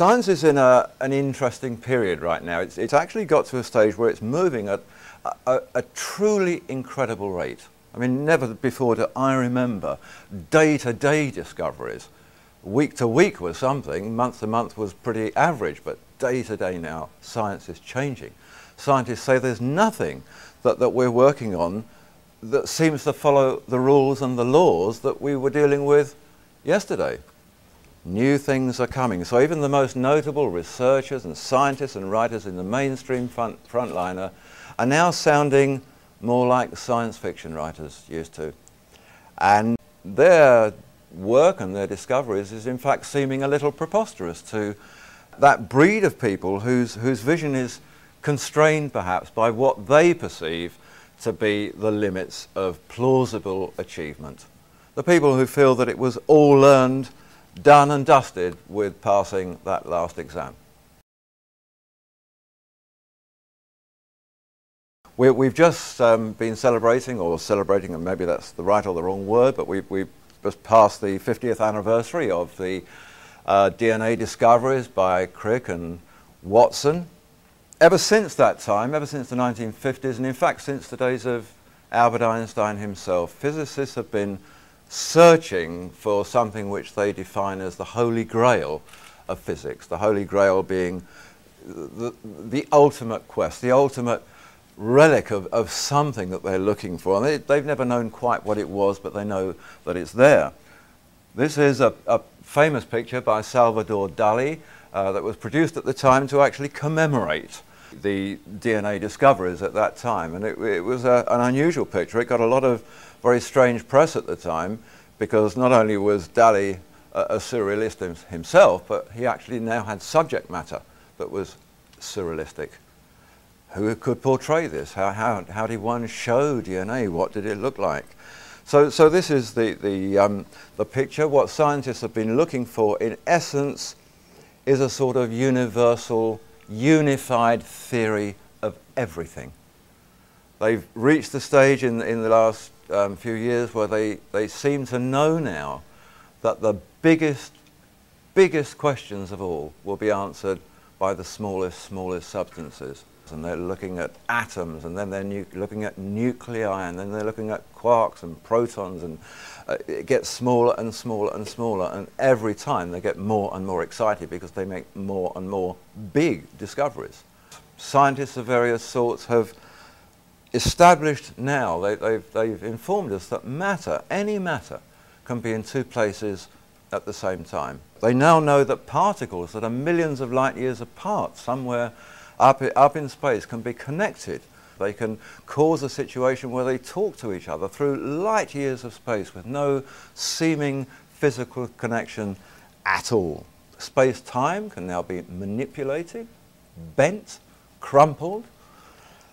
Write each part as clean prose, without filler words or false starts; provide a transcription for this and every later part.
Science is in an interesting period right now. It's actually got to a stage where it's moving at a truly incredible rate. I mean, never before do I remember day-to-day discoveries. Week to week was something, month to month was pretty average, but day-to-day now, science is changing. Scientists say there's nothing that we're working on that seems to follow the rules and the laws that we were dealing with yesterday. New things are coming. So even the most notable researchers and scientists and writers in the mainstream frontliner are now sounding more like science fiction writers used to. And their work and their discoveries is in fact seeming a little preposterous to that breed of people whose vision is constrained perhaps by what they perceive to be the limits of plausible achievement. The people who feel that it was all learned, done and dusted with passing that last exam. We've just been celebrating, and maybe that's the right or the wrong word, but we've just passed the 50th anniversary of the DNA discoveries by Crick and Watson. Ever since that time, ever since the 1950s, and in fact since the days of Albert Einstein himself, physicists have been searching for something which they define as the holy grail of physics, the holy grail being the ultimate quest, the ultimate relic of something that they're looking for. And they've never known quite what it was, but they know that it's there. This is a famous picture by Salvador Dali that was produced at the time to actually commemorate the DNA discoveries at that time. And it was an unusual picture. It got a lot of very strange press at the time because not only was Dali a surrealist himself, but he actually now had subject matter that was surrealistic. Who could portray this? How did one show DNA? What did it look like? So this is the picture. What scientists have been looking for, in essence, is a sort of universal, unified theory of everything. They've reached the stage in the last few years where they seem to know now that the biggest questions of all will be answered by the smallest substances. And they're looking at atoms, and then they're looking at nuclei, and then they're looking at quarks and protons, and it gets smaller and smaller and smaller, and every time they get more and more excited because they make more and more big discoveries. Scientists of various sorts have established now, they've informed us that matter, any matter, can be in two places at the same time. They now know that particles that are millions of light years apart, somewhere up in space, can be connected. They can cause a situation where they talk to each other through light years of space with no seeming physical connection at all. Space-time can now be manipulated, bent, crumpled.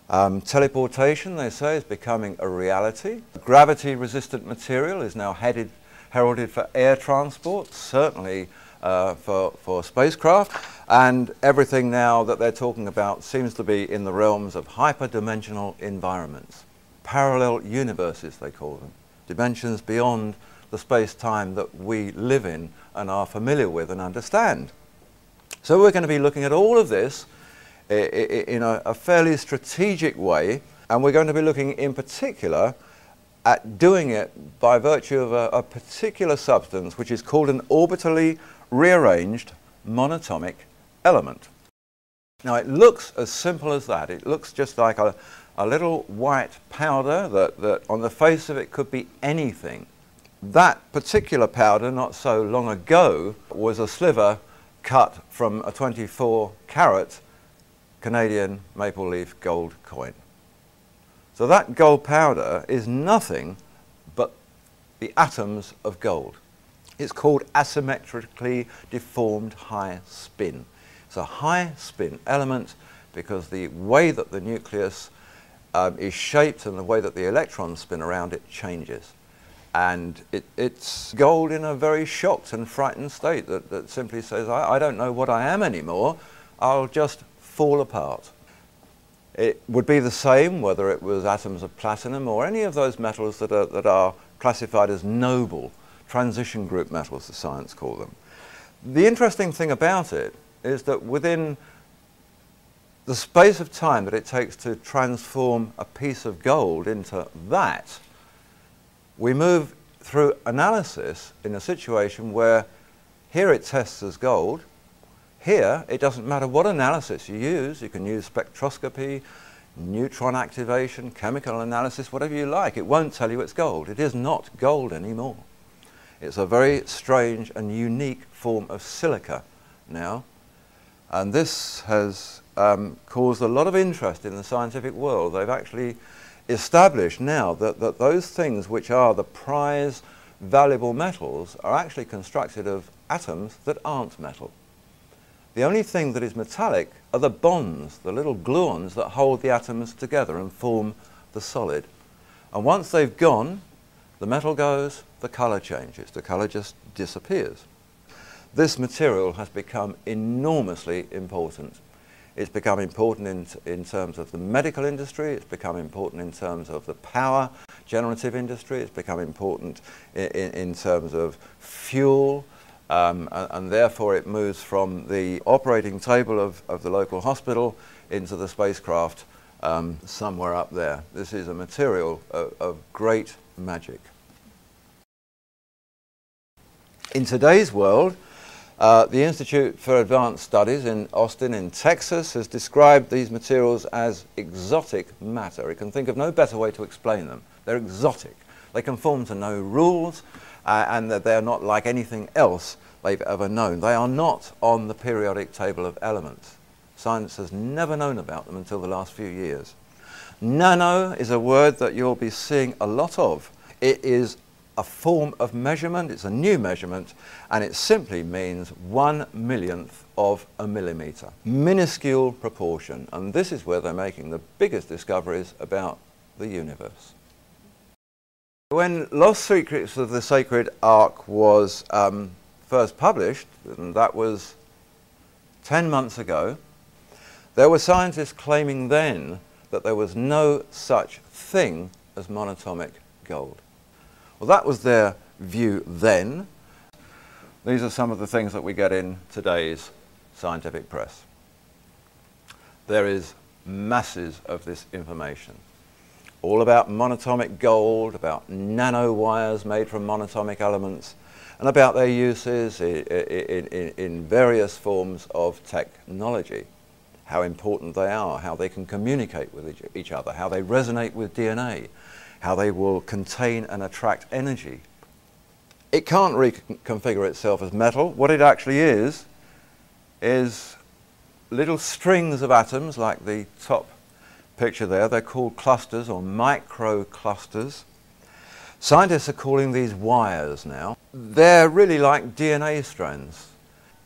Teleportation, they say, is becoming a reality. Gravity-resistant material is now heralded for air transport, certainly for spacecraft, and everything now that they're talking about seems to be in the realms of hyperdimensional environments. Parallel universes, they call them. Dimensions beyond the space-time that we live in and are familiar with and understand. So we're going to be looking at all of this in a fairly strategic way, and we're going to be looking in particular at doing it by virtue of a particular substance which is called an orbitally rearranged monatomic element. Now it looks as simple as that. It looks just like a little white powder that on the face of it could be anything. That particular powder not so long ago was a sliver cut from a 24-carat Canadian maple leaf gold coin. So that gold powder is nothing but the atoms of gold. It's called asymmetrically deformed high spin. It's a high spin element because the way that the nucleus is shaped and the way that the electrons spin around it changes. And it's gold in a very shocked and frightened state that simply says, I don't know what I am anymore, I'll just fall apart. It would be the same whether it was atoms of platinum or any of those metals that are classified as noble, transition group metals, the science call them. The interesting thing about it is that within the space of time that it takes to transform a piece of gold into that, we move through analysis in a situation where here it tests as gold. Here, it doesn't matter what analysis you use. You can use spectroscopy, neutron activation, chemical analysis, whatever you like. It won't tell you it's gold. It is not gold anymore. It's a very strange and unique form of silica now. And this has caused a lot of interest in the scientific world. They've actually established now that those things which are the prize valuable metals are actually constructed of atoms that aren't metal. The only thing that is metallic are the bonds, the little gluons that hold the atoms together and form the solid. And once they've gone, the metal goes, the colour changes, the colour just disappears. This material has become enormously important. It's become important in terms of the medical industry, it's become important in terms of the power generative industry, it's become important in terms of fuel, and therefore it moves from the operating table of the local hospital into the spacecraft somewhere up there. This is a material of great magic. In today's world, the Institute for Advanced Studies in Austin in Texas has described these materials as exotic matter. It can think of no better way to explain them. They're exotic. They conform to no rules, and that they're not like anything else they've ever known. They are not on the periodic table of elements. Science has never known about them until the last few years. Nano is a word that you'll be seeing a lot of. It is a form of measurement, it's a new measurement, and it simply means 1/1,000,000th of a millimetre. Minuscule proportion, and this is where they're making the biggest discoveries about the universe. When Lost Secrets of the Sacred Ark was first published, and that was 10 months ago, there were scientists claiming then that there was no such thing as monatomic gold. Well, that was their view then. These are some of the things that we get in today's scientific press. There is masses of this information, all about monatomic gold, about nanowires made from monatomic elements, and about their uses in various forms of technology, how important they are, how they can communicate with each other, how they resonate with DNA, how they will contain and attract energy. It can't reconfigure itself as metal. What it actually is little strings of atoms, like the top picture there. They're called clusters or microclusters. Scientists are calling these wires now. They're really like DNA strands.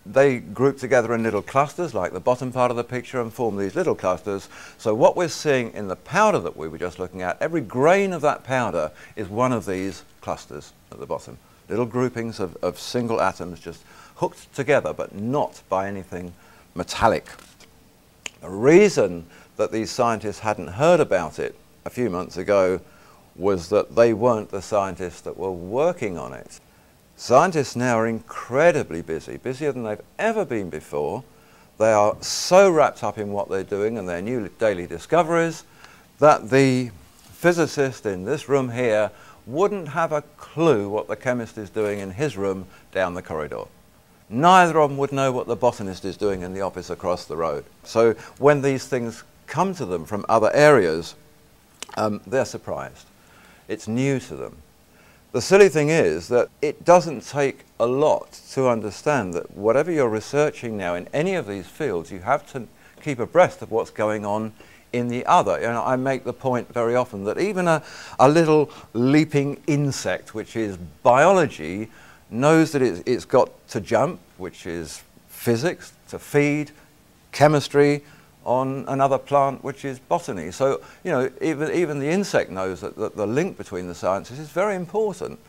They group together in little clusters, like the bottom part of the picture, and form these little clusters. So what we're seeing in the powder that we were just looking at, every grain of that powder is one of these clusters at the bottom. Little groupings of single atoms just hooked together, but not by anything metallic. The reason that these scientists hadn't heard about it a few months ago was that they weren't the scientists that were working on it. Scientists now are incredibly busy, busier than they've ever been before. They are so wrapped up in what they're doing and their new daily discoveries that the physicist in this room here wouldn't have a clue what the chemist is doing in his room down the corridor. Neither of them would know what the botanist is doing in the office across the road. So when these things come to them from other areas, they're surprised. It's new to them. The silly thing is that it doesn't take a lot to understand that whatever you're researching now in any of these fields, you have to keep abreast of what's going on in the other. You know, I make the point very often that even a little leaping insect, which is biology, knows that it's got to jump, which is physics, to feed, chemistry, on another plant, which is botany. So, you know, even the insect knows that the link between the sciences is very important.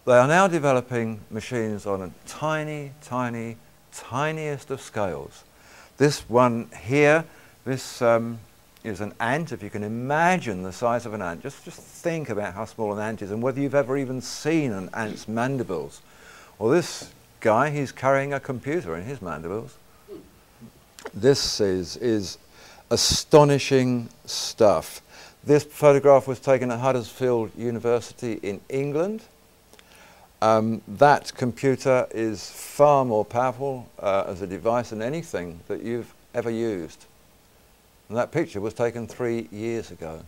They are now developing machines on a tiny, tiny, tiniest of scales. This one here, this is an ant. If you can imagine the size of an ant, just think about how small an ant is and whether you've ever even seen an ant's mandibles. Well, this guy, he's carrying a computer in his mandibles. This is astonishing stuff. This photograph was taken at Huddersfield University in England. That computer is far more powerful as a device than anything that you've ever used. And that picture was taken 3 years ago.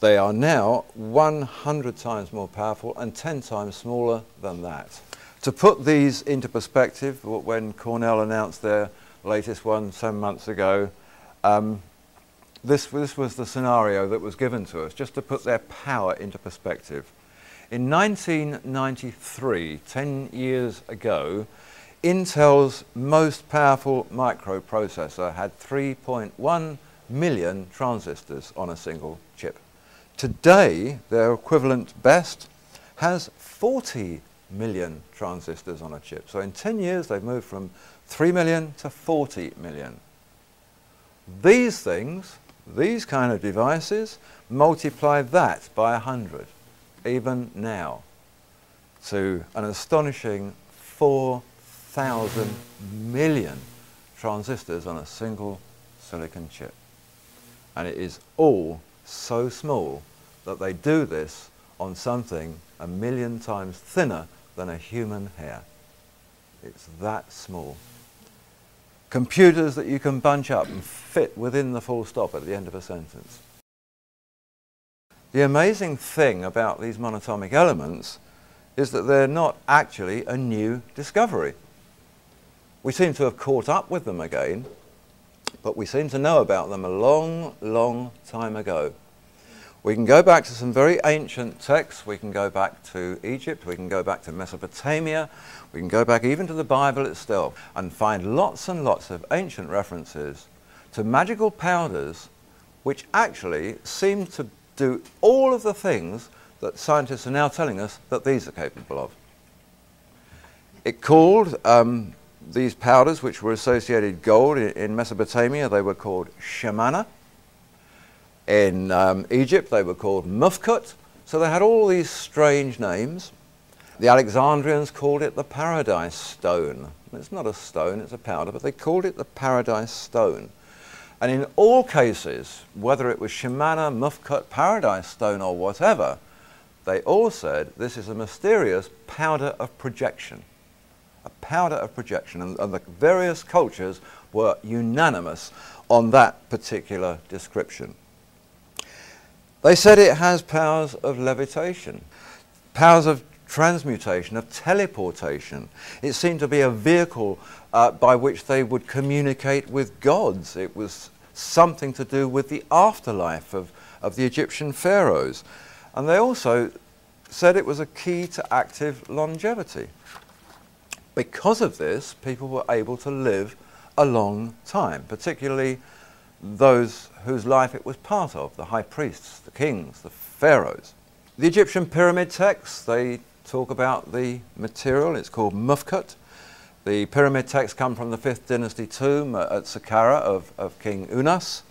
They are now 100 times more powerful and 10 times smaller than that. To put these into perspective, when Cornell announced their latest one some months ago, this was the scenario that was given to us, just to put their power into perspective. In 1993, 10 years ago, Intel's most powerful microprocessor had 3.1 million transistors on a single chip. Today, their equivalent best has 40 million transistors on a chip. So in 10 years, they've moved from 3 million to 40 million. These things, these kind of devices, multiply that by 100, even now, to an astonishing 4,000 million transistors on a single silicon chip. And it is all so small that they do this on something 1 million times thinner than a human hair. It's that small. Computers that you can bunch up and fit within the full stop at the end of a sentence. The amazing thing about these monatomic elements is that they're not actually a new discovery. We seem to have caught up with them again, but we seem to know about them a long, long time ago. We can go back to some very ancient texts. We can go back to Egypt, we can go back to Mesopotamia, we can go back even to the Bible itself and find lots and lots of ancient references to magical powders which actually seem to do all of the things that scientists are now telling us that these are capable of. It called these powders, which were associated gold in Mesopotamia, they were called shamana. In Egypt, they were called mufkut. So they had all these strange names. The Alexandrians called it the paradise stone. It's not a stone, it's a powder, but they called it the paradise stone. And in all cases, whether it was shamana, mufkut, paradise stone, or whatever, they all said this is a mysterious powder of projection. A powder of projection. And the various cultures were unanimous on that particular description. They said it has powers of levitation, powers of transmutation, of teleportation. It seemed to be a vehicle by which they would communicate with gods. It was something to do with the afterlife of the Egyptian pharaohs. And they also said it was a key to active longevity. Because of this, people were able to live a long time, particularly those whose life it was part of, the high priests, the kings, the pharaohs. The Egyptian pyramid texts, they talk about the material, it's called mufkut. The pyramid texts come from the 5th dynasty tomb at Saqqara of King Unas.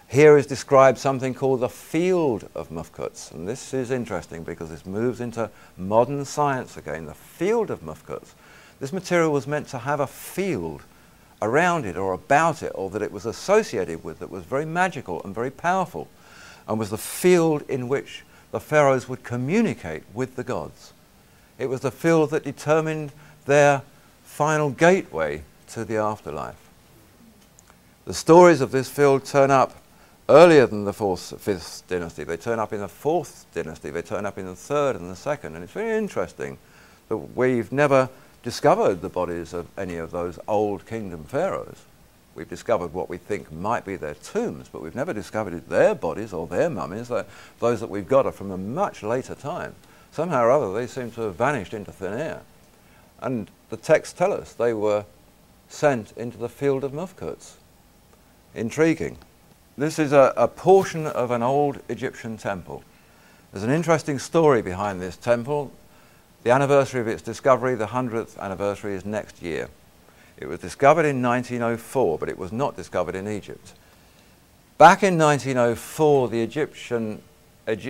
Here is described something called the field of mufkuts, and this is interesting because this moves into modern science again, the field of mufkuts. This material was meant to have a field around it or about it, or that it was associated with, that was very magical and very powerful, and was the field in which the pharaohs would communicate with the gods. It was the field that determined their final gateway to the afterlife. The stories of this field turn up earlier than the 5th dynasty. They turn up in the 4th dynasty, they turn up in the 3rd and the 2nd, and it's very interesting that we've never discovered the bodies of any of those old kingdom pharaohs. We've discovered what we think might be their tombs, but we've never discovered their bodies or their mummies. Those that we've got are from a much later time. Somehow or other they seem to have vanished into thin air. And the texts tell us they were sent into the field of mufkuts. Intriguing. This is a portion of an old Egyptian temple. There's an interesting story behind this temple. The anniversary of its discovery, the 100th anniversary, is next year. It was discovered in 1904, but it was not discovered in Egypt. Back in 1904, the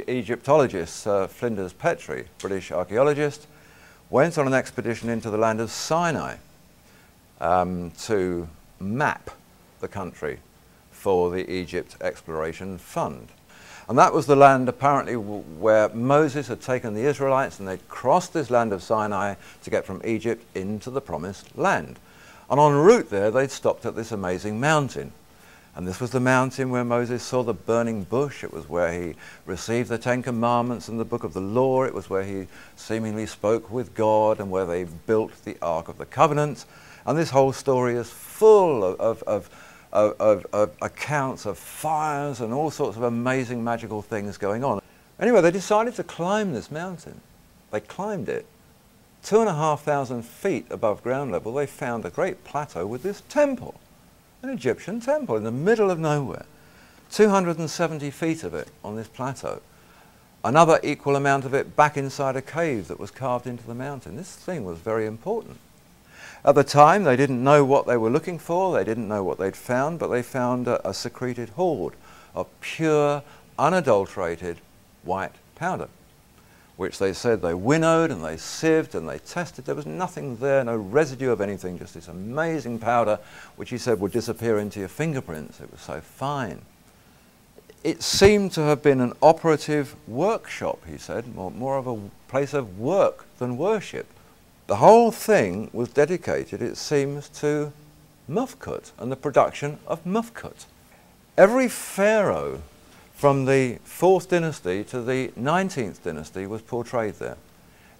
Egyptologist Sir Flinders Petrie, British archaeologist, went on an expedition into the land of Sinai to map the country for the Egypt Exploration Fund. And that was the land apparently where Moses had taken the Israelites and they'd crossed this land of Sinai to get from Egypt into the Promised Land. And en route there they'd stopped at this amazing mountain. And this was the mountain where Moses saw the burning bush. It was where he received the Ten Commandments and the Book of the Law. It was where he seemingly spoke with God and where they built the Ark of the Covenant. And this whole story is full of accounts of fires and all sorts of amazing magical things going on. Anyway, they decided to climb this mountain. They climbed it. 2,500 feet above ground level, they found a great plateau with this temple, an Egyptian temple in the middle of nowhere. 270 feet of it on this plateau. Another equal amount of it back inside a cave that was carved into the mountain. This thing was very important. At the time, they didn't know what they were looking for, they didn't know what they'd found, but they found a secreted hoard of pure, unadulterated white powder, which they said they winnowed and they sieved and they tested. There was nothing there, no residue of anything, just this amazing powder, which he said would disappear into your fingerprints. It was so fine. It seemed to have been an operative workshop, he said, more of a place of work than worship. The whole thing was dedicated, it seems, to mufkut and the production of mufkut. Every pharaoh from the 4th dynasty to the 19th dynasty was portrayed there.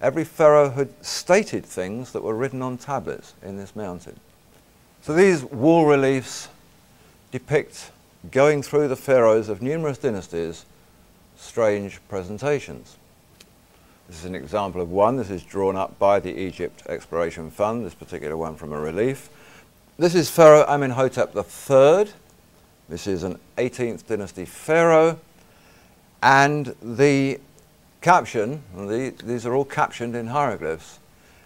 Every pharaoh had stated things that were written on tablets in this mountain. So these wall reliefs depict, going through the pharaohs of numerous dynasties, strange presentations. This is an example of one. This is drawn up by the Egypt Exploration Fund, this particular one from a relief. This is Pharaoh Amenhotep III. This is an 18th dynasty pharaoh. And the caption, these are all captioned in hieroglyphs.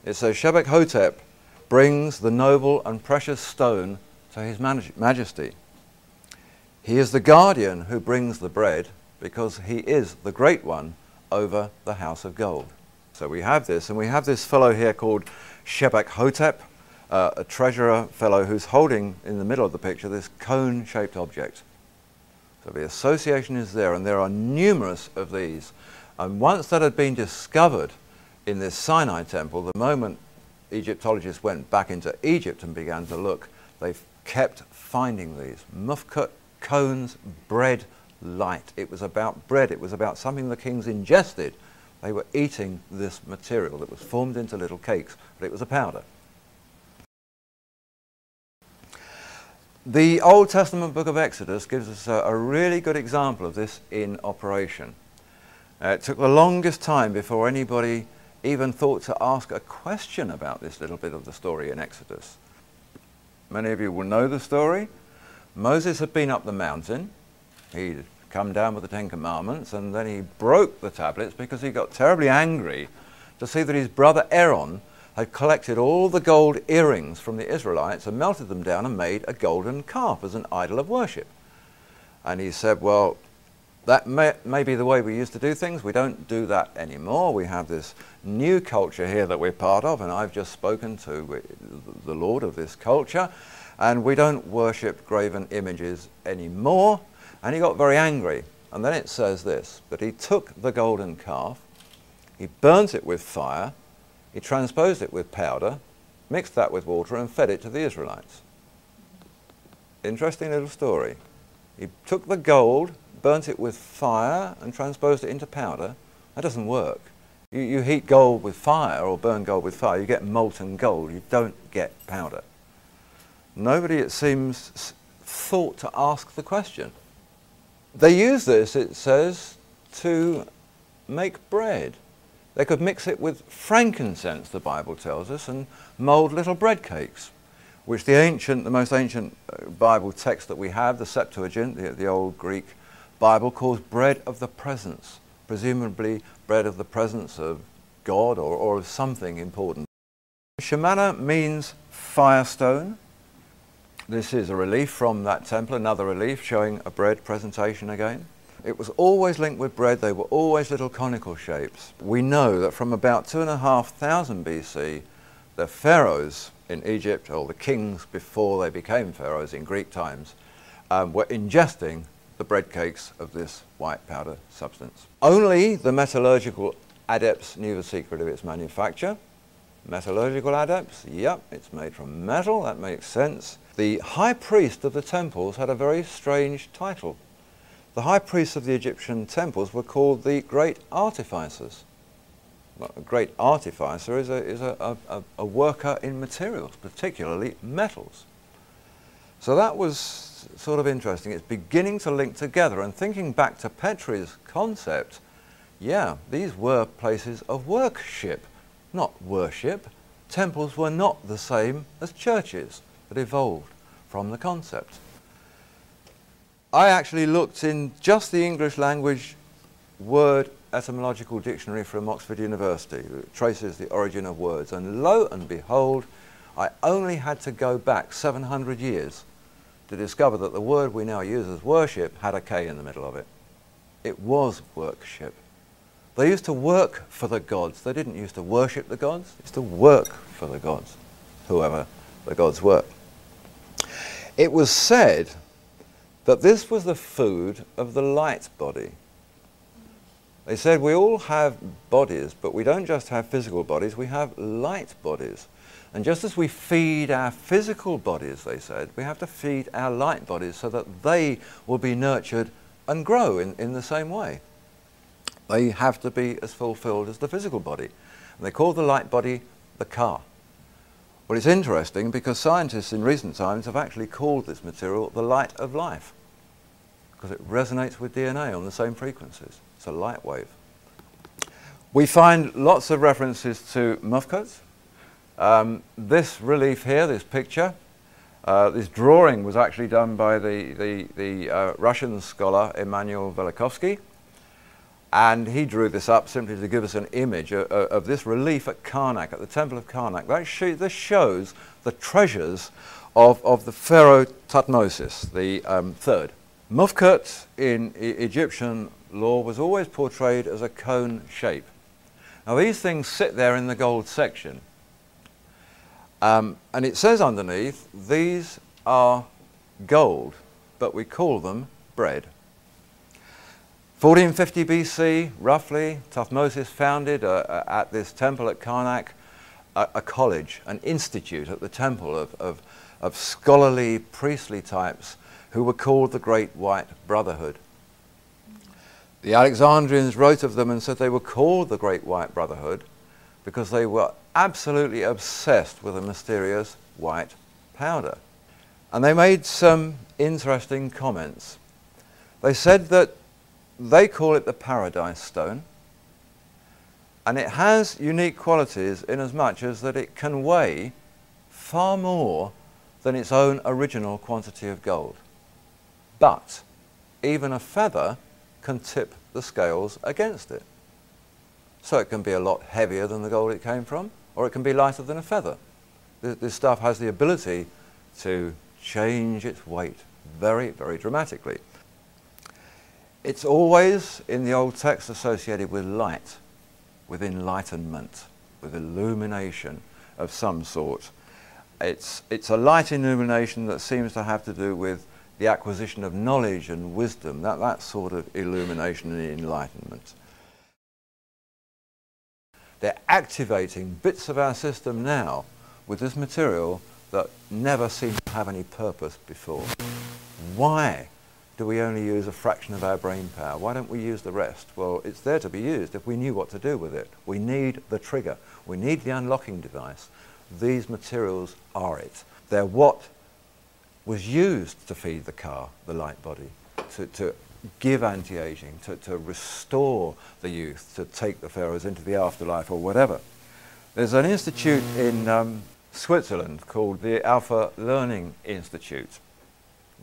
It says, Shebek Hotep brings the noble and precious stone to his majesty. He is the guardian who brings the bread because he is the great one over the house of gold. So we have this, and we have this fellow here called Shebek Hotep, a treasurer fellow who's holding in the middle of the picture this cone-shaped object. So the association is there, and there are numerous of these. And once that had been discovered in this Sinai temple, the moment Egyptologists went back into Egypt and began to look, they kept finding these. Mufkut, cones, bread, light. It was about bread. It was about something the kings ingested. They were eating this material that was formed into little cakes, but it was a powder. The Old Testament book of Exodus gives us a really good example of this in operation. It took the longest time before anybody even thought to ask a question about this little bit of the story in Exodus. Many of you will know the story. Moses had been up the mountain. He'd come down with the Ten Commandments, and then he broke the tablets because he got terribly angry to see that his brother Aaron had collected all the gold earrings from the Israelites and melted them down and made a golden calf as an idol of worship. And he said, well, that may be the way we used to do things. We don't do that anymore. We have this new culture here that we're part of, and I've just spoken to the Lord of this culture, and we don't worship graven images anymore. And he got very angry. And then it says this, that he took the golden calf, he burnt it with fire, he transposed it with powder, mixed that with water and fed it to the Israelites. Interesting little story. He took the gold, burnt it with fire and transposed it into powder. That doesn't work. You heat gold with fire or burn gold with fire, you get molten gold, you don't get powder. Nobody, it seems, thought to ask the question. They use this, it says, to make bread. They could mix it with frankincense, the Bible tells us, and mold little bread cakes, which the most ancient Bible text that we have, the Septuagint, the old Greek Bible, calls bread of the presence, presumably bread of the presence of God or of something important. Shemana means firestone. This is a relief from that temple, another relief showing a bread presentation again. It was always linked with bread. They were always little conical shapes. We know that from about 2,500 BC, the pharaohs in Egypt, or the kings before they became pharaohs in Greek times, were ingesting the bread cakes of this white powder substance. Only the metallurgical adepts knew the secret of its manufacture. Metallurgical adepts, yep, it's made from metal, that makes sense. The high priest of the temples had a very strange title. The high priests of the Egyptian temples were called the great artificers. Well, a great artificer is a worker in materials, particularly metals. So that was sort of interesting. It's beginning to link together, and thinking back to Petrie's concept, yeah, these were places of worship, not worship. Temples were not the same as churches that evolved from the concept. I actually looked in just the English language word etymological dictionary from Oxford University. It traces the origin of words, and lo and behold, I only had to go back 700 years to discover that the word we now use as worship had a K in the middle of it. It was worship. They used to work for the gods. They didn't used to worship the gods. They used to work for the gods, whoever the gods were. It was said that this was the food of the light body. They said we all have bodies, but we don't just have physical bodies, we have light bodies. And just as we feed our physical bodies, they said, we have to feed our light bodies so that they will be nurtured and grow in the same way. They have to be as fulfilled as the physical body. And they call the light body the Ka. Well, it's interesting because scientists in recent times have actually called this material the light of life, because it resonates with DNA on the same frequencies. It's a light wave. We find lots of references to mufkot. This relief here, this picture, this drawing was actually done by the Russian scholar Emanuel Velikovsky, and he drew this up simply to give us an image of this relief at Karnak, at the Temple of Karnak. This shows the treasures of the pharaoh Thutmose the third. Mufkot in Egyptian law was always portrayed as a cone shape. Now these things sit there in the gold section, and it says underneath, these are gold, but we call them bread. 1450 BC, roughly, Thutmose founded at this temple at Karnak a college, an institute at the temple of scholarly, priestly types who were called the Great White Brotherhood. The Alexandrians wrote of them and said they were called the Great White Brotherhood because they were absolutely obsessed with a mysterious white powder. And they made some interesting comments. They said that they call it the Paradise Stone, and it has unique qualities in as much as that it can weigh far more than its own original quantity of gold. But even a feather can tip the scales against it. So it can be a lot heavier than the gold it came from, or it can be lighter than a feather. This stuff has the ability to change its weight very, very dramatically. It's always, in the old text, associated with light, with enlightenment, with illumination of some sort. It's a light illumination that seems to have to do with the acquisition of knowledge and wisdom, that sort of illumination and enlightenment. They're activating bits of our system now with this material that never seemed to have any purpose before. Why do we only use a fraction of our brain power? Why don't we use the rest? Well, it's there to be used if we knew what to do with it. We need the trigger. We need the unlocking device. These materials are it. They're what was used to feed the Ka, the light body, to give anti-aging, to restore the youth, to take the pharaohs into the afterlife or whatever. There's an institute in Switzerland called the Alpha Learning Institute.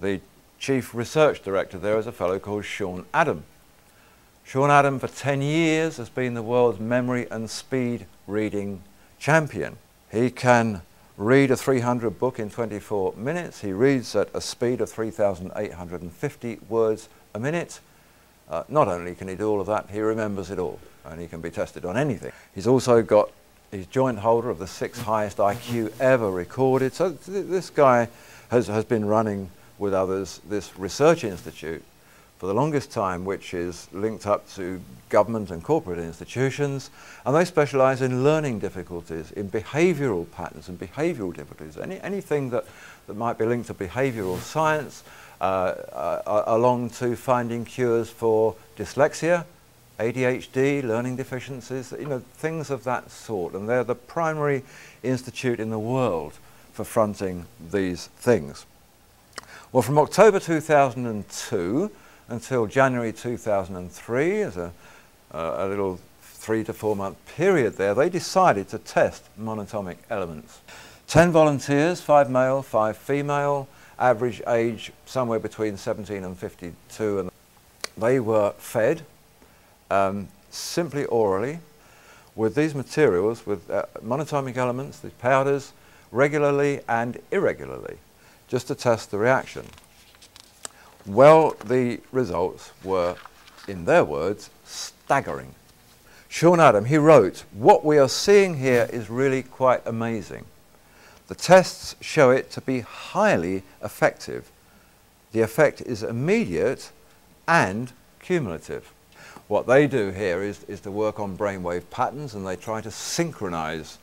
The chief research director there is a fellow called Sean Adam. Sean Adam for 10 years has been the world's memory and speed reading champion. He can read a 300 book in 24 minutes. He reads at a speed of 3,850 words a minute. Not only can he do all of that, he remembers it all, and he can be tested on anything. He's also got He's joint holder of the 6th highest IQ ever recorded. So this guy has been running with others this research institute for the longest time, which is linked up to government and corporate institutions, and they specialize in learning difficulties, in behavioral patterns and behavioral difficulties, anything that might be linked to behavioral science, along to finding cures for dyslexia, ADHD, learning deficiencies, things of that sort. And they're the primary institute in the world for fronting these things. Well, from October 2002 until January 2003, as a little 3 to 4 month period there, they decided to test monatomic elements. 10 volunteers, 5 male, 5 female, average age somewhere between 17 and 52, and they were fed simply orally with these materials, with monatomic elements, these powders, regularly and irregularly, just to test the reaction. Well, the results were, in their words, staggering. Sean Adam, he wrote, "What we are seeing here is really quite amazing. The tests show it to be highly effective. The effect is immediate and cumulative." What they do here is to work on brainwave patterns, and they try to synchronize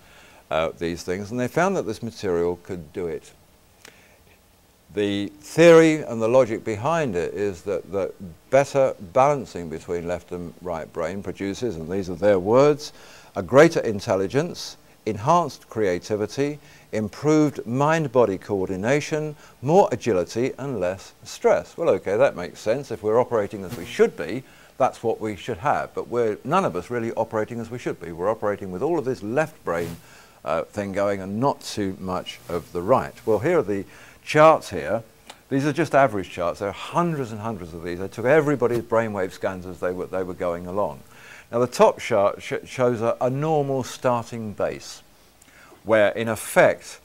these things, and they found that this material could do it. The theory and the logic behind it is that better balancing between left and right brain produces, and these are their words, a greater intelligence, enhanced creativity, improved mind-body coordination, more agility and less stress. Well, okay, that makes sense. If we're operating as we should be, that's what we should have. But we're none of us really operating as we should be. We're operating with all of this left brain thing going and not too much of the right. Well, here are the charts here. These are just average charts. There are hundreds and hundreds of these. They took everybody's brainwave scans as they were going along. Now the top chart shows a normal starting base, where in effect,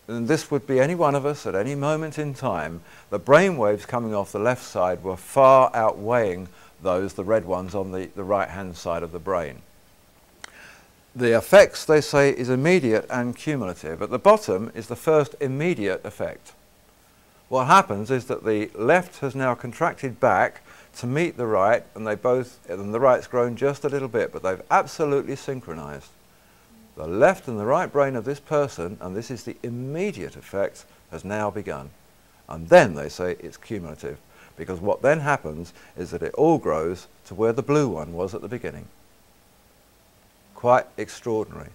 and this would be any one of us at any moment in time, the brainwaves coming off the left side were far outweighing those, the red ones, on the right-hand side of the brain. The effects, they say, is immediate and cumulative. At the bottom is the first immediate effect. What happens is that the left has now contracted back to meet the right, and the right's grown just a little bit, but they've absolutely synchronized. The left and the right brain of this person, and this is the immediate effect, has now begun. And then they say it's cumulative, because what then happens is that it all grows to where the blue one was at the beginning. Quite extraordinary.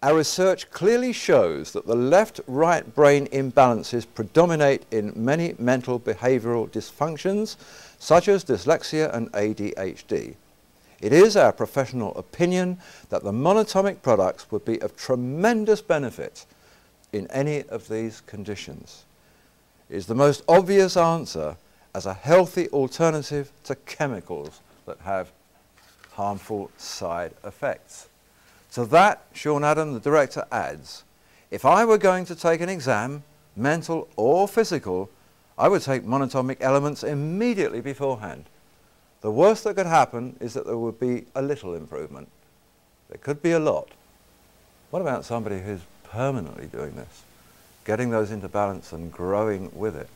Our research clearly shows that the left-right brain imbalances predominate in many mental behavioral dysfunctions, such as dyslexia and ADHD. It is our professional opinion that the monatomic products would be of tremendous benefit in any of these conditions. It is the most obvious answer as a healthy alternative to chemicals that have harmful side effects. To that, Sean Adam, the director, adds, "If I were going to take an exam, mental or physical, I would take monatomic elements immediately beforehand. The worst that could happen is that there would be a little improvement. There could be a lot. What about somebody who's permanently doing this, getting those into balance and growing with it?"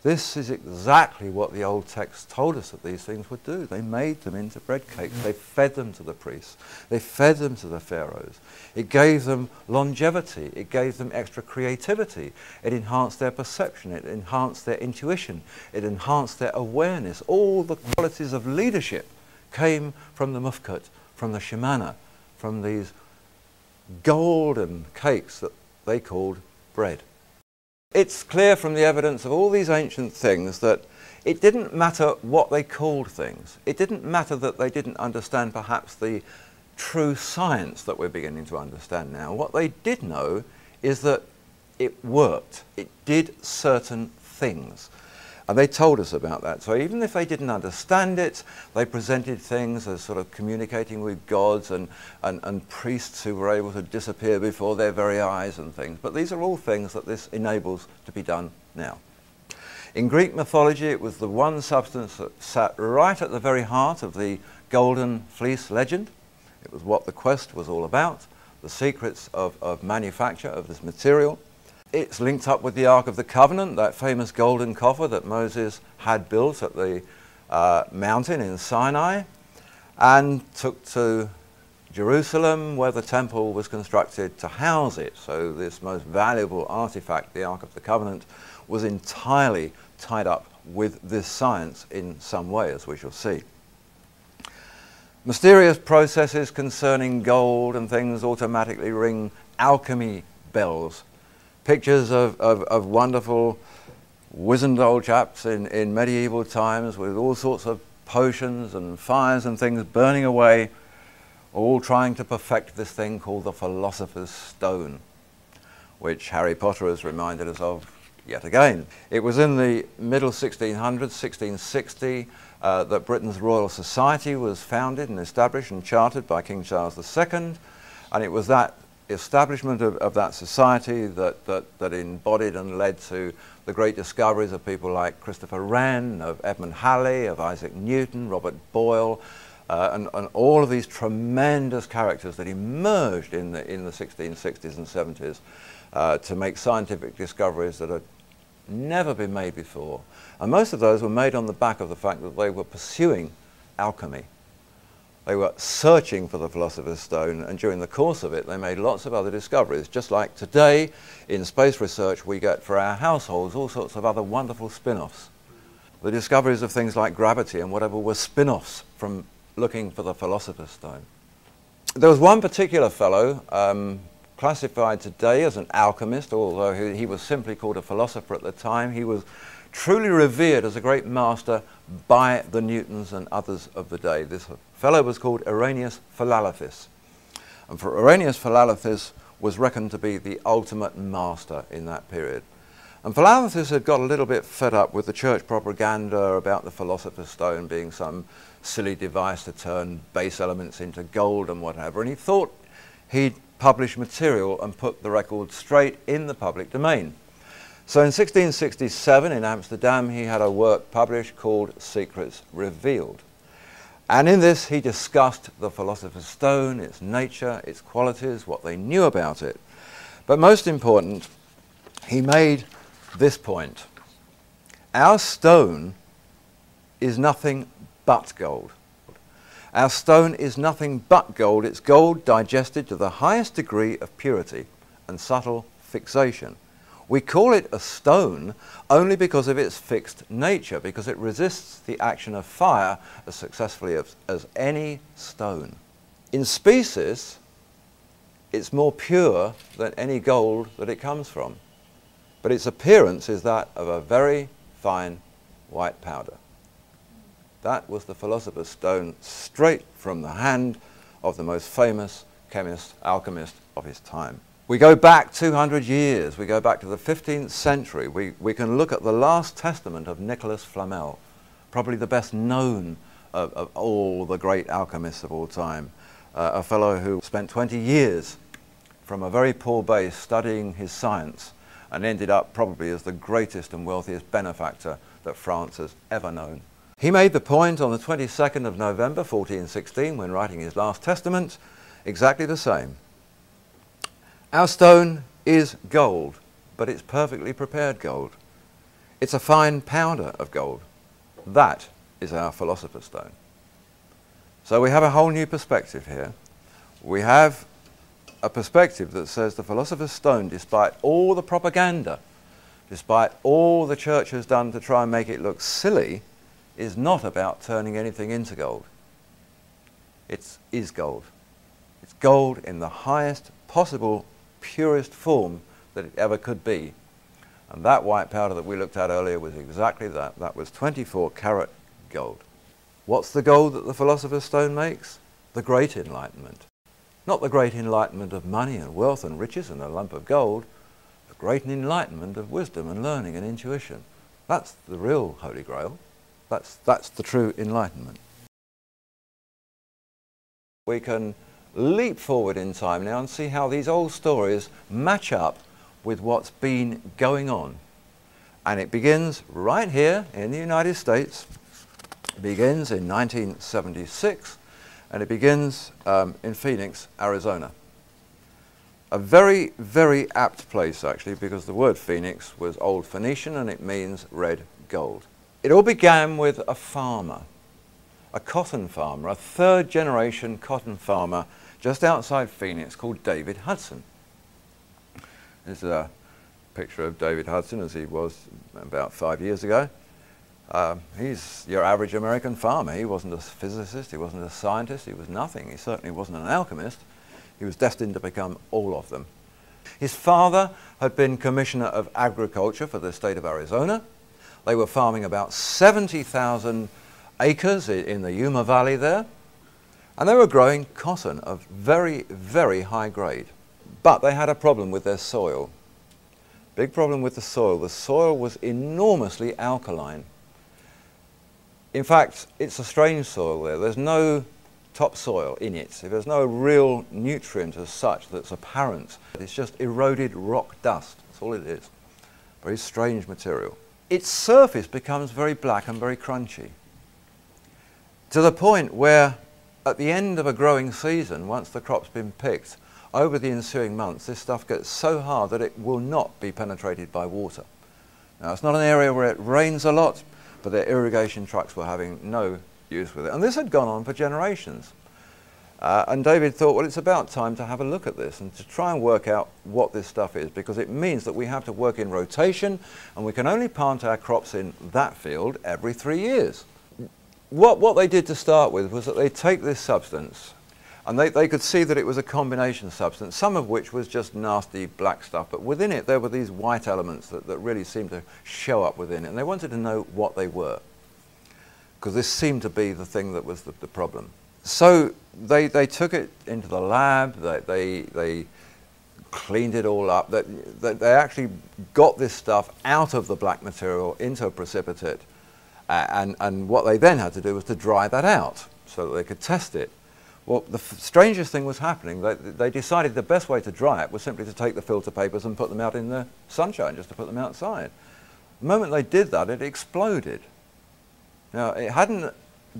This is exactly what the old texts told us that these things would do. They made them into bread cakes. They fed them to the priests. They fed them to the pharaohs. It gave them longevity. It gave them extra creativity. It enhanced their perception. It enhanced their intuition. It enhanced their awareness. All the qualities of leadership came from the mufkut, from the shemana, from these golden cakes that they called bread. It's clear from the evidence of all these ancient things that it didn't matter what they called things. It didn't matter that they didn't understand perhaps the true science that we're beginning to understand now. What they did know is that it worked. It did certain things. And they told us about that. So even if they didn't understand it, they presented things as sort of communicating with gods and priests who were able to disappear before their very eyes and things. But these are all things that this enables to be done now. In Greek mythology, it was the one substance that sat right at the very heart of the Golden Fleece legend. It was what the quest was all about. the secrets of manufacture of this material. It's linked up with the Ark of the Covenant, that famous golden coffer that Moses had built at the mountain in Sinai, and took to Jerusalem, where the temple was constructed to house it. So this most valuable artifact, the Ark of the Covenant, was entirely tied up with this science in some way, as we shall see. Mysterious processes concerning gold and things automatically ring alchemy bells. Pictures of wonderful wizened old chaps in medieval times with all sorts of potions and fires and things burning away, all trying to perfect this thing called the Philosopher's Stone, which Harry Potter has reminded us of yet again. It was in the middle 1600s, 1660, that Britain's Royal Society was founded and established and chartered by King Charles II, and it was that establishment of that society that embodied and led to the great discoveries of people like Christopher Wren, of Edmund Halley, of Isaac Newton, Robert Boyle, and all of these tremendous characters that emerged in the 1660s and 70s to make scientific discoveries that had never been made before. And most of those were made on the back of the fact that they were pursuing alchemy. They were searching for the Philosopher's Stone, and during the course of it they made lots of other discoveries, just like today in space research we get for our households all sorts of other wonderful spin-offs. The discoveries of things like gravity and whatever were spin-offs from looking for the Philosopher's Stone. There was one particular fellow classified today as an alchemist, although he was simply called a philosopher at the time. He was truly revered as a great master by the Newtons and others of the day. This fellow was called Irenaeus Philalathus. And for Irenaeus Philalathus was reckoned to be the ultimate master in that period. And Philalathus had got a little bit fed up with the church propaganda about the Philosopher's Stone being some silly device to turn base elements into gold and whatever, and he thought he'd publish material and put the record straight in the public domain. So in 1667 in Amsterdam he had a work published called Secrets Revealed. And in this he discussed the Philosopher's Stone, its nature, its qualities, what they knew about it. But most important, he made this point: our stone is nothing but gold. Our stone is nothing but gold. It's gold digested to the highest degree of purity and subtle fixation. We call it a stone only because of its fixed nature, because it resists the action of fire as successfully as any stone. In species, it's more pure than any gold that it comes from, but its appearance is that of a very fine white powder. That was the Philosopher's Stone, straight from the hand of the most famous chemist, alchemist of his time. We go back 200 years, we go back to the 15th century. We can look at the last testament of Nicholas Flamel, probably the best known of all the great alchemists of all time. A fellow who spent 20 years from a very poor base studying his science and ended up probably as the greatest and wealthiest benefactor that France has ever known. He made the point on the 22nd of November 1416, when writing his last testament, exactly the same. Our stone is gold, but it's perfectly prepared gold. It's a fine powder of gold. That is our Philosopher's Stone. So we have a whole new perspective here. We have a perspective that says the Philosopher's Stone, despite all the propaganda, despite all the church has done to try and make it look silly, is not about turning anything into gold. It is gold. It's gold in the highest possible, purest form that it ever could be. And that white powder that we looked at earlier was exactly that. That was 24 karat gold. What's the gold that the Philosopher's Stone makes? The Great Enlightenment. Not the great enlightenment of money and wealth and riches and a lump of gold. The great enlightenment of wisdom and learning and intuition. That's the real Holy Grail. That's the true enlightenment. We can leap forward in time now and see how these old stories match up with what's been going on. And it begins right here in the United States. It begins in 1976, and it begins in Phoenix, Arizona. A very, very apt place, actually, because the word phoenix was Old Phoenician and it means red gold. It all began with a farmer, a cotton farmer, a third-generation cotton farmer just outside Phoenix called David Hudson. This is a picture of David Hudson as he was about 5 years ago. He's your average American farmer. He wasn't a physicist, he wasn't a scientist, he was nothing. He certainly wasn't an alchemist. He was destined to become all of them. His father had been Commissioner of Agriculture for the state of Arizona. They were farming about 70,000 acres in the Yuma Valley there, and they were growing cotton of very, very high grade. But they had a problem with their soil. Big problem with the soil. The soil was enormously alkaline. In fact, it's a strange soil there. There's no topsoil in it. There's no real nutrient as such that's apparent. It's just eroded rock dust. That's all it is. Very strange material. Its surface becomes very black and very crunchy, to the point where at the end of a growing season, once the crop's been picked, over the ensuing months, this stuff gets so hard that it will not be penetrated by water. Now, it's not an area where it rains a lot, but their irrigation trucks were having no use with it. And this had gone on for generations. And David thought, well, it's about time to have a look at this and to try and work out what this stuff is, because it means that we have to work in rotation and we can only plant our crops in that field every 3 years. What they did to start with was that they take this substance, and they could see that it was a combination substance, some of which was just nasty black stuff, but within it there were these white elements that really seemed to show up within it, and they wanted to know what they were, because this seemed to be the thing that was the problem. So they took it into the lab, they cleaned it all up, they actually got this stuff out of the black material into a precipitate, and what they then had to do was to dry that out so that they could test it. Well, the strangest thing was happening. They decided the best way to dry it was simply to take the filter papers and put them out in the sunshine, just to put them outside. The moment they did that, it exploded. Now, it hadn't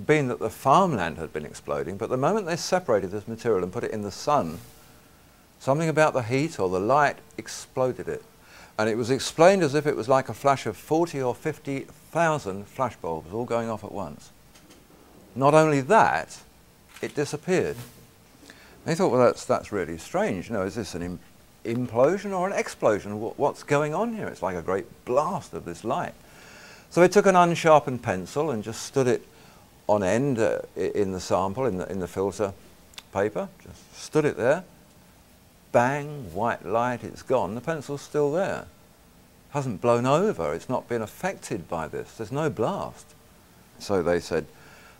been that the farmland had been exploding, but the moment they separated this material and put it in the sun, something about the heat or the light exploded it. And it was explained as if it was like a flash of 40 or 50,000 flashbulbs all going off at once. Not only that, it disappeared. They thought, well, that's really strange. You know, is this an implosion or an explosion? What's going on here? It's like a great blast of this light. So they took an unsharpened pencil and just stood it on end in the sample, in the filter paper. Just stood it there. Bang, white light, it's gone. The pencil's still there. It hasn't blown over. It's not been affected by this. There's no blast. So they said,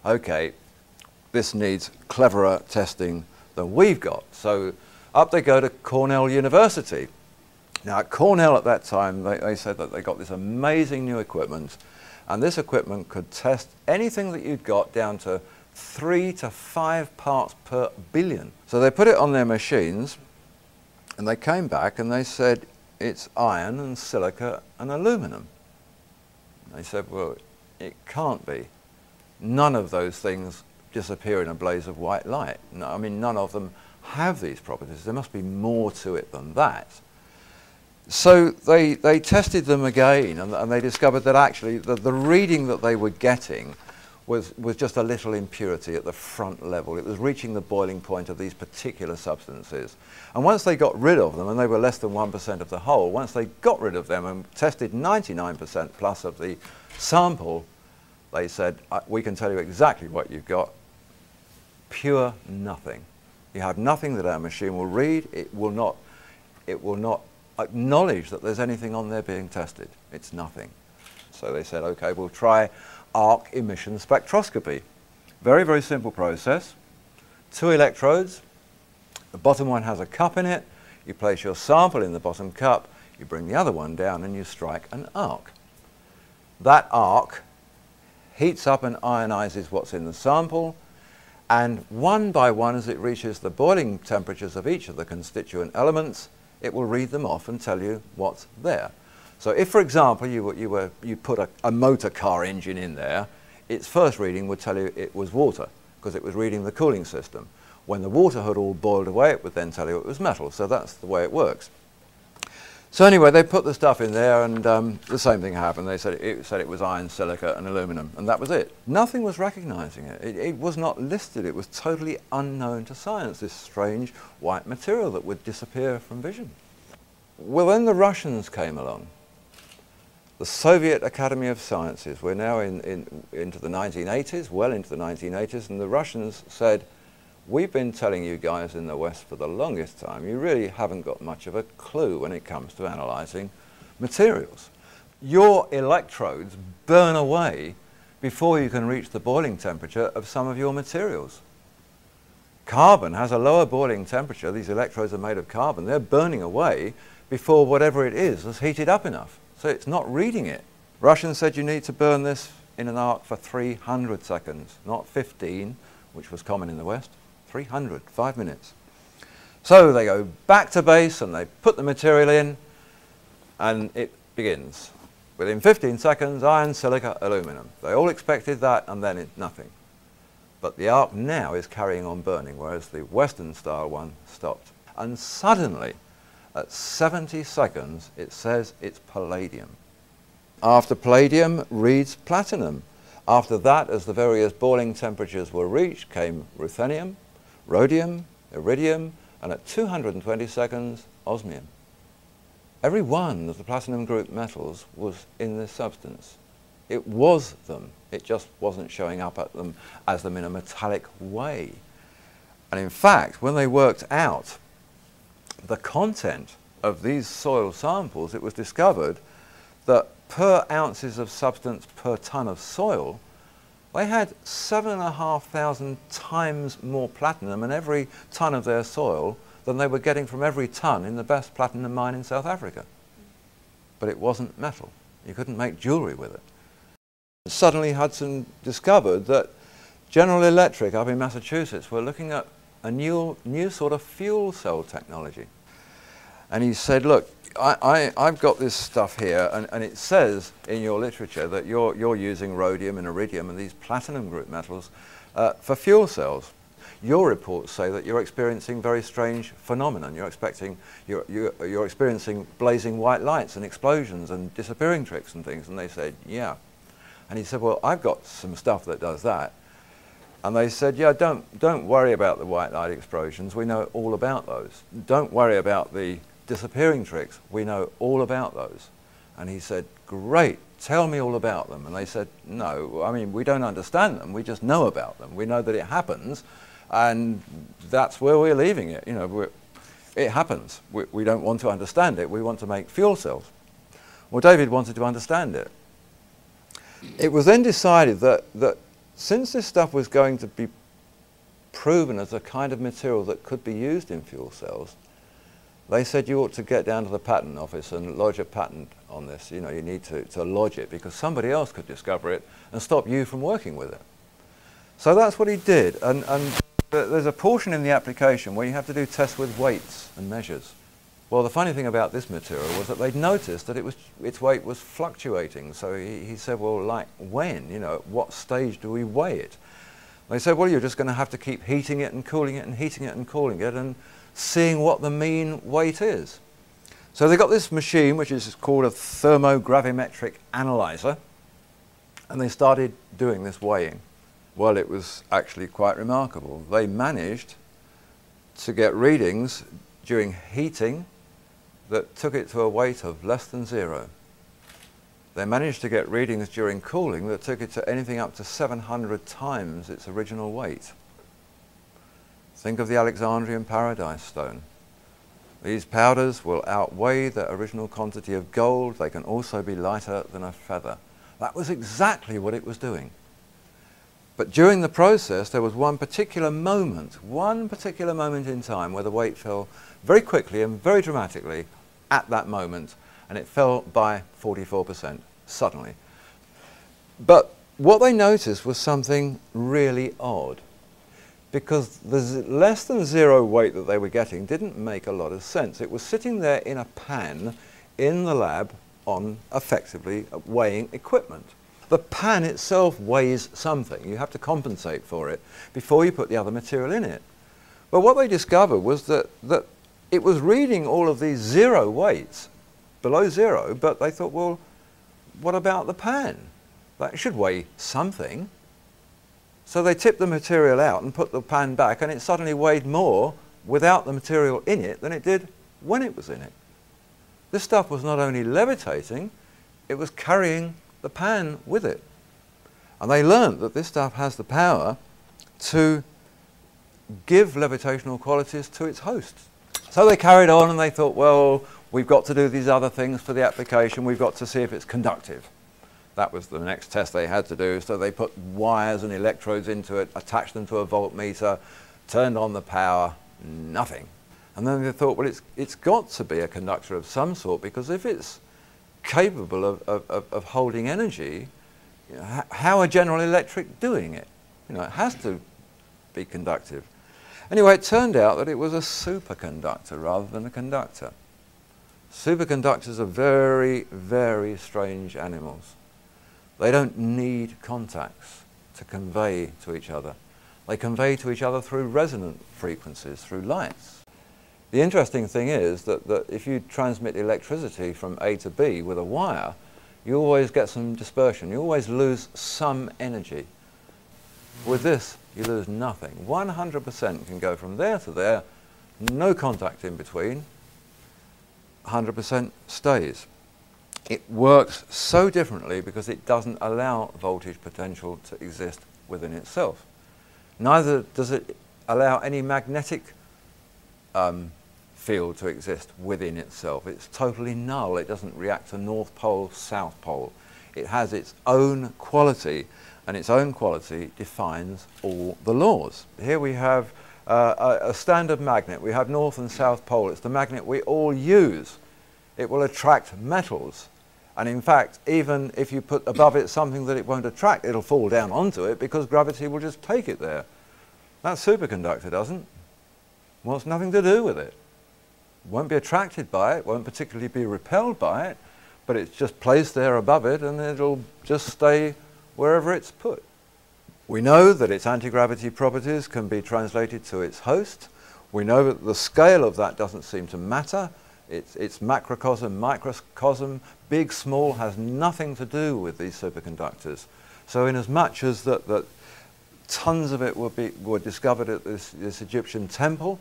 okay, this needs cleverer testing than we've got. So up they go to Cornell University. Now at Cornell at that time, they said that they got this amazing new equipment, and this equipment could test anything that you'd got down to 3 to 5 parts per billion. So they put it on their machines, and they came back and they said, it's iron and silica and aluminum. They said, well, it can't be. None of those things disappear in a blaze of white light. No, I mean, none of them have these properties. There must be more to it than that. So they tested them again, and they discovered that actually the reading that they were getting was just a little impurity at the front level. It was reaching the boiling point of these particular substances. And once they got rid of them, and they were less than 1% of the whole, once they got rid of them and tested 99% plus of the sample, they said, we can tell you exactly what you've got. Pure nothing. You have nothing that our machine will read. It will not acknowledge that there's anything on there being tested. It's nothing. So they said, okay, we'll try arc emission spectroscopy. Very, very simple process. 2 electrodes. The bottom one has a cup in it. You place your sample in the bottom cup. You bring the other one down and you strike an arc. That arc heats up and ionizes what's in the sample, and one by one, as it reaches the boiling temperatures of each of the constituent elements, it will read them off and tell you what's there. So if, for example, you put a motor car engine in there, its first reading would tell you it was water, because it was reading the cooling system. When the water had all boiled away, it would then tell you it was metal. So that's the way it works. So anyway, they put the stuff in there, and the same thing happened. They said it was iron, silica, and aluminum, and that was it. Nothing was recognizing it. It was not listed. It was totally unknown to science, this strange white material that would disappear from vision. Well, then the Russians came along. The Soviet Academy of Sciences. We're now into the 1980s, well into the 1980s, and the Russians said, we've been telling you guys in the West for the longest time, you really haven't got much of a clue when it comes to analysing materials. Your electrodes burn away before you can reach the boiling temperature of some of your materials. Carbon has a lower boiling temperature. These electrodes are made of carbon. They're burning away before whatever it is has heated up enough. So it's not reading it. Russians said you need to burn this in an arc for 300 seconds, not 15, which was common in the West. 300, 5 minutes. So they go back to base and they put the material in, and it begins. Within 15 seconds, iron, silica, aluminum. They all expected that, and then it's nothing. But the arc now is carrying on burning, whereas the Western style one stopped. And suddenly, at 70 seconds, it says it's palladium. After palladium reads platinum. After that, as the various boiling temperatures were reached, came ruthenium, rhodium, iridium, and at 220 seconds, osmium. Every one of the platinum group metals was in this substance. It was them. It just wasn't showing up at them as them in a metallic way. And in fact, when they worked out the content of these soil samples, it was discovered that per ounces of substance per ton of soil, they had 7,500 times more platinum in every ton of their soil than they were getting from every ton in the best platinum mine in South Africa. But it wasn't metal. You couldn't make jewellery with it. Suddenly Hudson discovered that General Electric up in Massachusetts were looking at a new sort of fuel cell technology. And he said, look, I've got this stuff here, and it says in your literature that you're using rhodium and iridium and these platinum group metals for fuel cells. Your reports say that you're experiencing very strange phenomenon. You're experiencing blazing white lights and explosions and disappearing tricks and things. And they said, yeah. And he said, well, I've got some stuff that does that. And they said, yeah, don't worry about the white light explosions. We know all about those. Don't worry about the disappearing tricks. We know all about those. And he said, great, tell me all about them. And they said, no, I mean, we don't understand them. We just know about them. We know that it happens, and that's where we're leaving it. You know, it happens. We don't want to understand it. We want to make fuel cells. Well, David wanted to understand it. It was then decided that since this stuff was going to be proven as a kind of material that could be used in fuel cells, they said you ought to get down to the patent office and lodge a patent on this. You know, you need to lodge it because somebody else could discover it and stop you from working with it. So that's what he did. And there's a portion in the application where you have to do tests with weights and measures. Well, the funny thing about this material was that they'd noticed that its weight was fluctuating. So he said, well, like when? You know, at what stage do we weigh it? They said, well, you're just going to have to keep heating it and cooling it and heating it and cooling it and seeing what the mean weight is. So they got this machine, which is called a thermogravimetric analyzer, and they started doing this weighing. Well, it was actually quite remarkable. They managed to get readings during heating that took it to a weight of less than 0. They managed to get readings during cooling that took it to anything up to 700 times its original weight. Think of the Alexandrian Paradise Stone. These powders will outweigh the original quantity of gold. They can also be lighter than a feather. That was exactly what it was doing. But during the process, there was one particular moment in time where the weight fell very quickly and very dramatically at that moment, and it fell by 44% suddenly. But what they noticed was something really odd, because the less than 0 weight that they were getting didn't make a lot of sense. It was sitting there in a pan in the lab on effectively weighing equipment. The pan itself weighs something. You have to compensate for it before you put the other material in it. But what they discovered was that it was reading all of these zero weights, below zero, but they thought, well, what about the pan? That should weigh something. So they tipped the material out and put the pan back, and it suddenly weighed more without the material in it than it did when it was in it. This stuff was not only levitating, it was carrying the pan with it. And they learned that this stuff has the power to give levitational qualities to its hosts. So they carried on and they thought, well, we've got to do these other things for the application. We've got to see if it's conductive. That was the next test they had to do. So they put wires and electrodes into it, attached them to a voltmeter, turned on the power, nothing. And then they thought, well, it's got to be a conductor of some sort, because if it's capable of holding energy, you know, how are General Electric doing it? You know, it has to be conductive. Anyway, it turned out that it was a superconductor rather than a conductor. Superconductors are very, very strange animals. They don't need contacts to convey to each other. They convey to each other through resonant frequencies, through lights. The interesting thing is that if you transmit electricity from A to B with a wire, you always get some dispersion. You always lose some energy. With this, you lose nothing. 100% can go from there to there, no contact in between, 100% stays. It works so differently because it doesn't allow voltage potential to exist within itself. Neither does it allow any magnetic field to exist within itself. It's totally null. It doesn't react to North Pole, South Pole. It has its own quality, and its own quality defines all the laws. Here we have a standard magnet. We have North and South Pole. It's the magnet we all use. It will attract metals. And in fact, even if you put above it something that it won't attract, it'll fall down onto it because gravity will just take it there. That superconductor doesn't. Wants nothing to do with it. Won't be attracted by it, won't particularly be repelled by it, but it's just placed there above it and it'll just stay wherever it's put. We know that its anti-gravity properties can be translated to its host. We know that the scale of that doesn't seem to matter. It's macrocosm, microcosm, big, small, has nothing to do with these superconductors. So in as much as that tons of it were discovered at this Egyptian temple,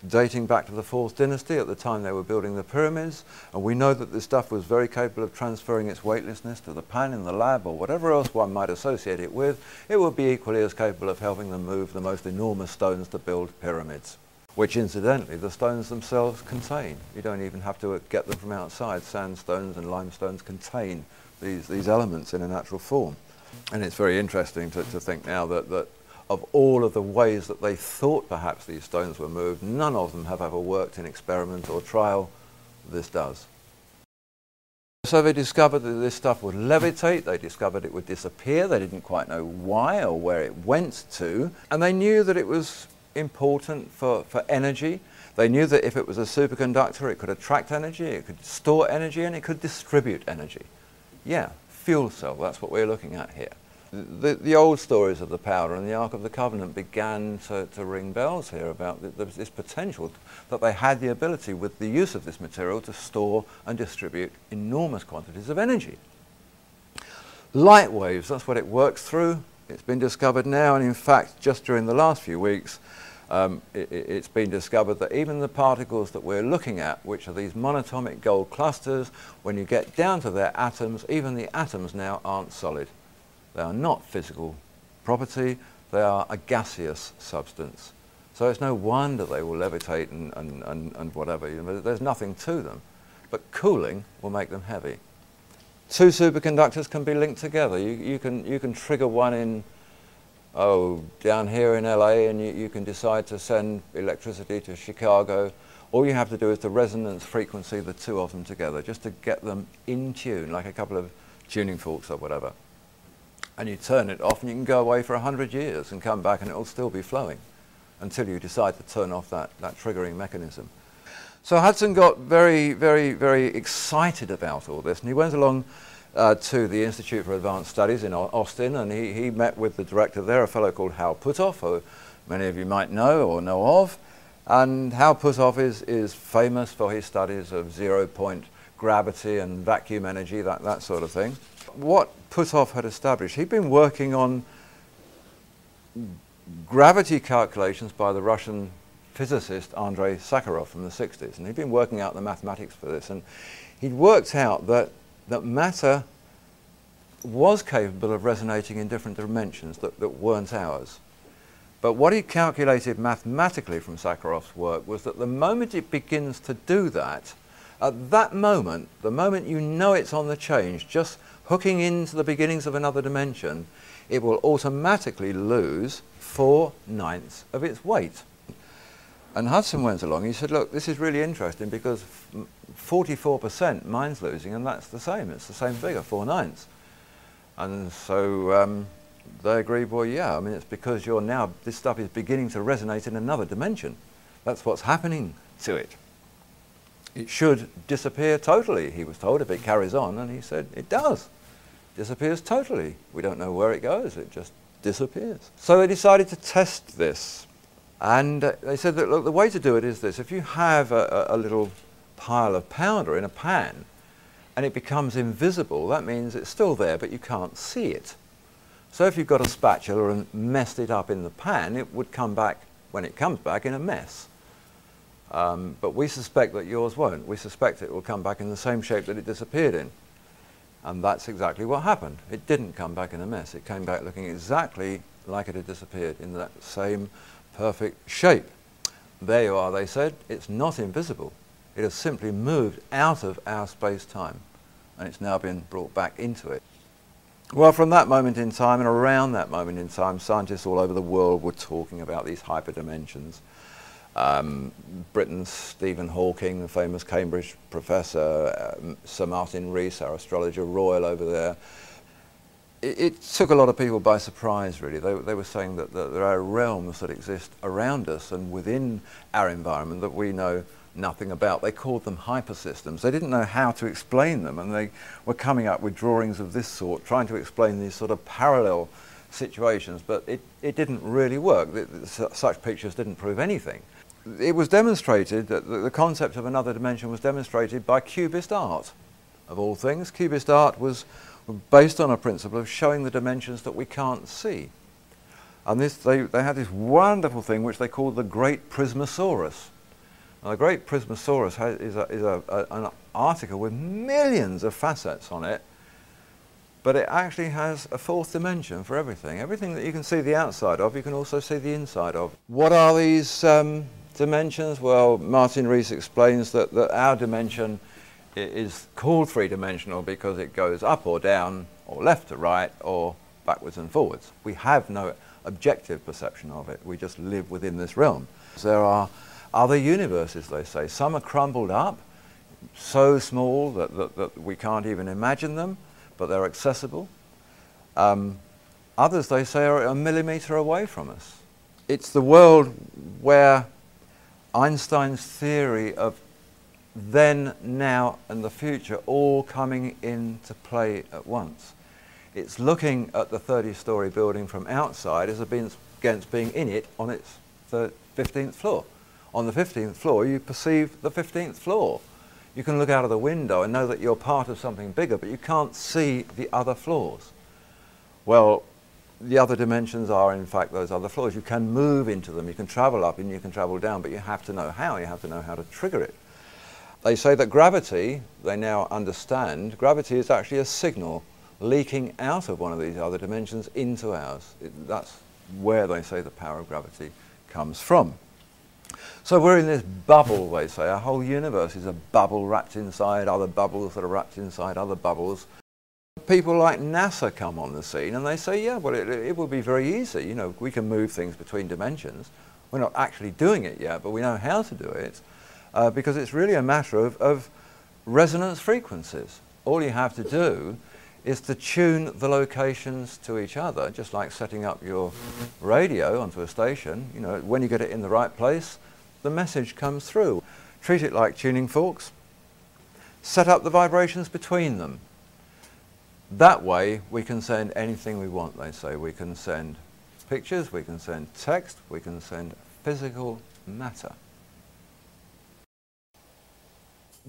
dating back to the 4th dynasty at the time they were building the pyramids, and we know that this stuff was very capable of transferring its weightlessness to the pan in the lab or whatever else one might associate it with, it would be equally as capable of helping them move the most enormous stones to build pyramids, which incidentally the stones themselves contain. You don't even have to get them from outside. Sandstones and limestones contain these elements in a natural form. And it's very interesting to think now that of all of the ways that they thought perhaps these stones were moved, none of them have ever worked in experiment or trial. This does. So they discovered that this stuff would levitate, they discovered it would disappear, they didn't quite know why or where it went to, and they knew that it was important for energy. They knew that if it was a superconductor, it could attract energy, it could store energy, and it could distribute energy. Yeah, fuel cell, that's what we're looking at here. The old stories of the powder and the Ark of the Covenant began to ring bells here about this potential that they had the ability with the use of this material to store and distribute enormous quantities of energy. Light waves, that's what it works through. It's been discovered now, and in fact just during the last few weeks it's been discovered that even the particles that we're looking at, which are these monatomic gold clusters, when you get down to their atoms, even the atoms now aren't solid. They are not physical property, they are a gaseous substance. So it's no wonder they will levitate and whatever. You know, there's nothing to them. But cooling will make them heavy. Two superconductors can be linked together. You can trigger one in, down here in LA, and you can decide to send electricity to Chicago. All you have to do is the resonance frequency, the two of them together, just to get them in tune, like a couple of tuning forks or whatever. And you turn it off and you can go away for 100 years and come back and it'll still be flowing until you decide to turn off that triggering mechanism. So Hudson got very, very, very excited about all this, and he went along to the Institute for Advanced Studies in Austin, and he met with the director there, a fellow called Hal Puthoff, who many of you might know or know of, And Hal Puthoff is famous for his studies of zero-point gravity and vacuum energy, that sort of thing. What Puthoff had established, he'd been working on gravity calculations by the Russian physicist Andrei Sakharov from the 60s, and he'd been working out the mathematics for this, and he'd worked out that matter was capable of resonating in different dimensions that weren't ours. But what he calculated mathematically from Sakharov's work was that the moment it begins to do that, at that moment, the moment you know it's on the change, just hooking into the beginnings of another dimension, it will automatically lose 4/9 of its weight. And Hudson went along, he said, look, this is really interesting because 44% mine's losing, and that's the same, it's the same figure, 4/9. And so they agreed, well, yeah, I mean, it's because this stuff is beginning to resonate in another dimension. That's what's happening to it. It should disappear totally, he was told, if it carries on, and he said, it does. Disappears totally. We don't know where it goes, it just disappears. So they decided to test this. And they said that, look, the way to do it is this. If you have a little pile of powder in a pan, and it becomes invisible, that means it's still there, but you can't see it. So if you've got a spatula and messed it up in the pan, it would come back, when it comes back, in a mess. But we suspect that yours won't. We suspect it will come back in the same shape that it disappeared in. And that's exactly what happened. It didn't come back in a mess. It came back looking exactly like it had disappeared, in that same perfect shape. There you are, they said. It's not invisible. It has simply moved out of our space-time, and it's now been brought back into it. Well, from that moment in time, and around that moment in time, scientists all over the world were talking about these hyperdimensions. Britain's Stephen Hawking, the famous Cambridge professor, Sir Martin Rees, our astrologer royal over there. It took a lot of people by surprise, really. They were saying that there are realms that exist around us and within our environment that we know nothing about. They called them hypersystems. They didn't know how to explain them, and they were coming up with drawings of this sort, trying to explain these sort of parallel situations, but it didn't really work. Such pictures didn't prove anything. It was demonstrated that the concept of another dimension was demonstrated by Cubist art, of all things. Cubist art was based on a principle of showing the dimensions that we can't see. And they had this wonderful thing which they called the Great Prismosaurus. Now, the Great Prismosaurus is an article with millions of facets on it, but it actually has a fourth dimension for everything. Everything that you can see the outside of, you can also see the inside of. What are these dimensions? Well, Martin Rees explains that our dimension is called three-dimensional because it goes up or down, or left to right, or backwards and forwards. We have no objective perception of it. We just live within this realm. There are other universes, they say. Some are crumbled up, so small that we can't even imagine them, but they're accessible. Others, they say, are a millimetre away from us. It's the world where Einstein's theory of then, now, and the future all coming into play at once. It's looking at the 30-storey building from outside as against being in it on its 15th floor. On the 15th floor, you perceive the 15th floor. You can look out of the window and know that you're part of something bigger, but you can't see the other floors. Well, the other dimensions are, in fact, those other floors. You can move into them, you can travel up and you can travel down, but you have to know how. You have to know how to trigger it. They say that gravity, they now understand, gravity is actually a signal leaking out of one of these other dimensions into ours. That's where they say the power of gravity comes from. So we're in this bubble, they say. Our whole universe is a bubble wrapped inside other bubbles that are wrapped inside other bubbles. People like NASA come on the scene and they say, yeah, well, it will be very easy. You know, we can move things between dimensions. We're not actually doing it yet, but we know how to do it because it's really a matter of resonance frequencies. All you have to do is to tune the locations to each other, just like setting up your radio onto a station. You know, when you get it in the right place, the message comes through. Treat it like tuning forks. Set up the vibrations between them. That way, we can send anything we want, they say. We can send pictures, we can send text, we can send physical matter.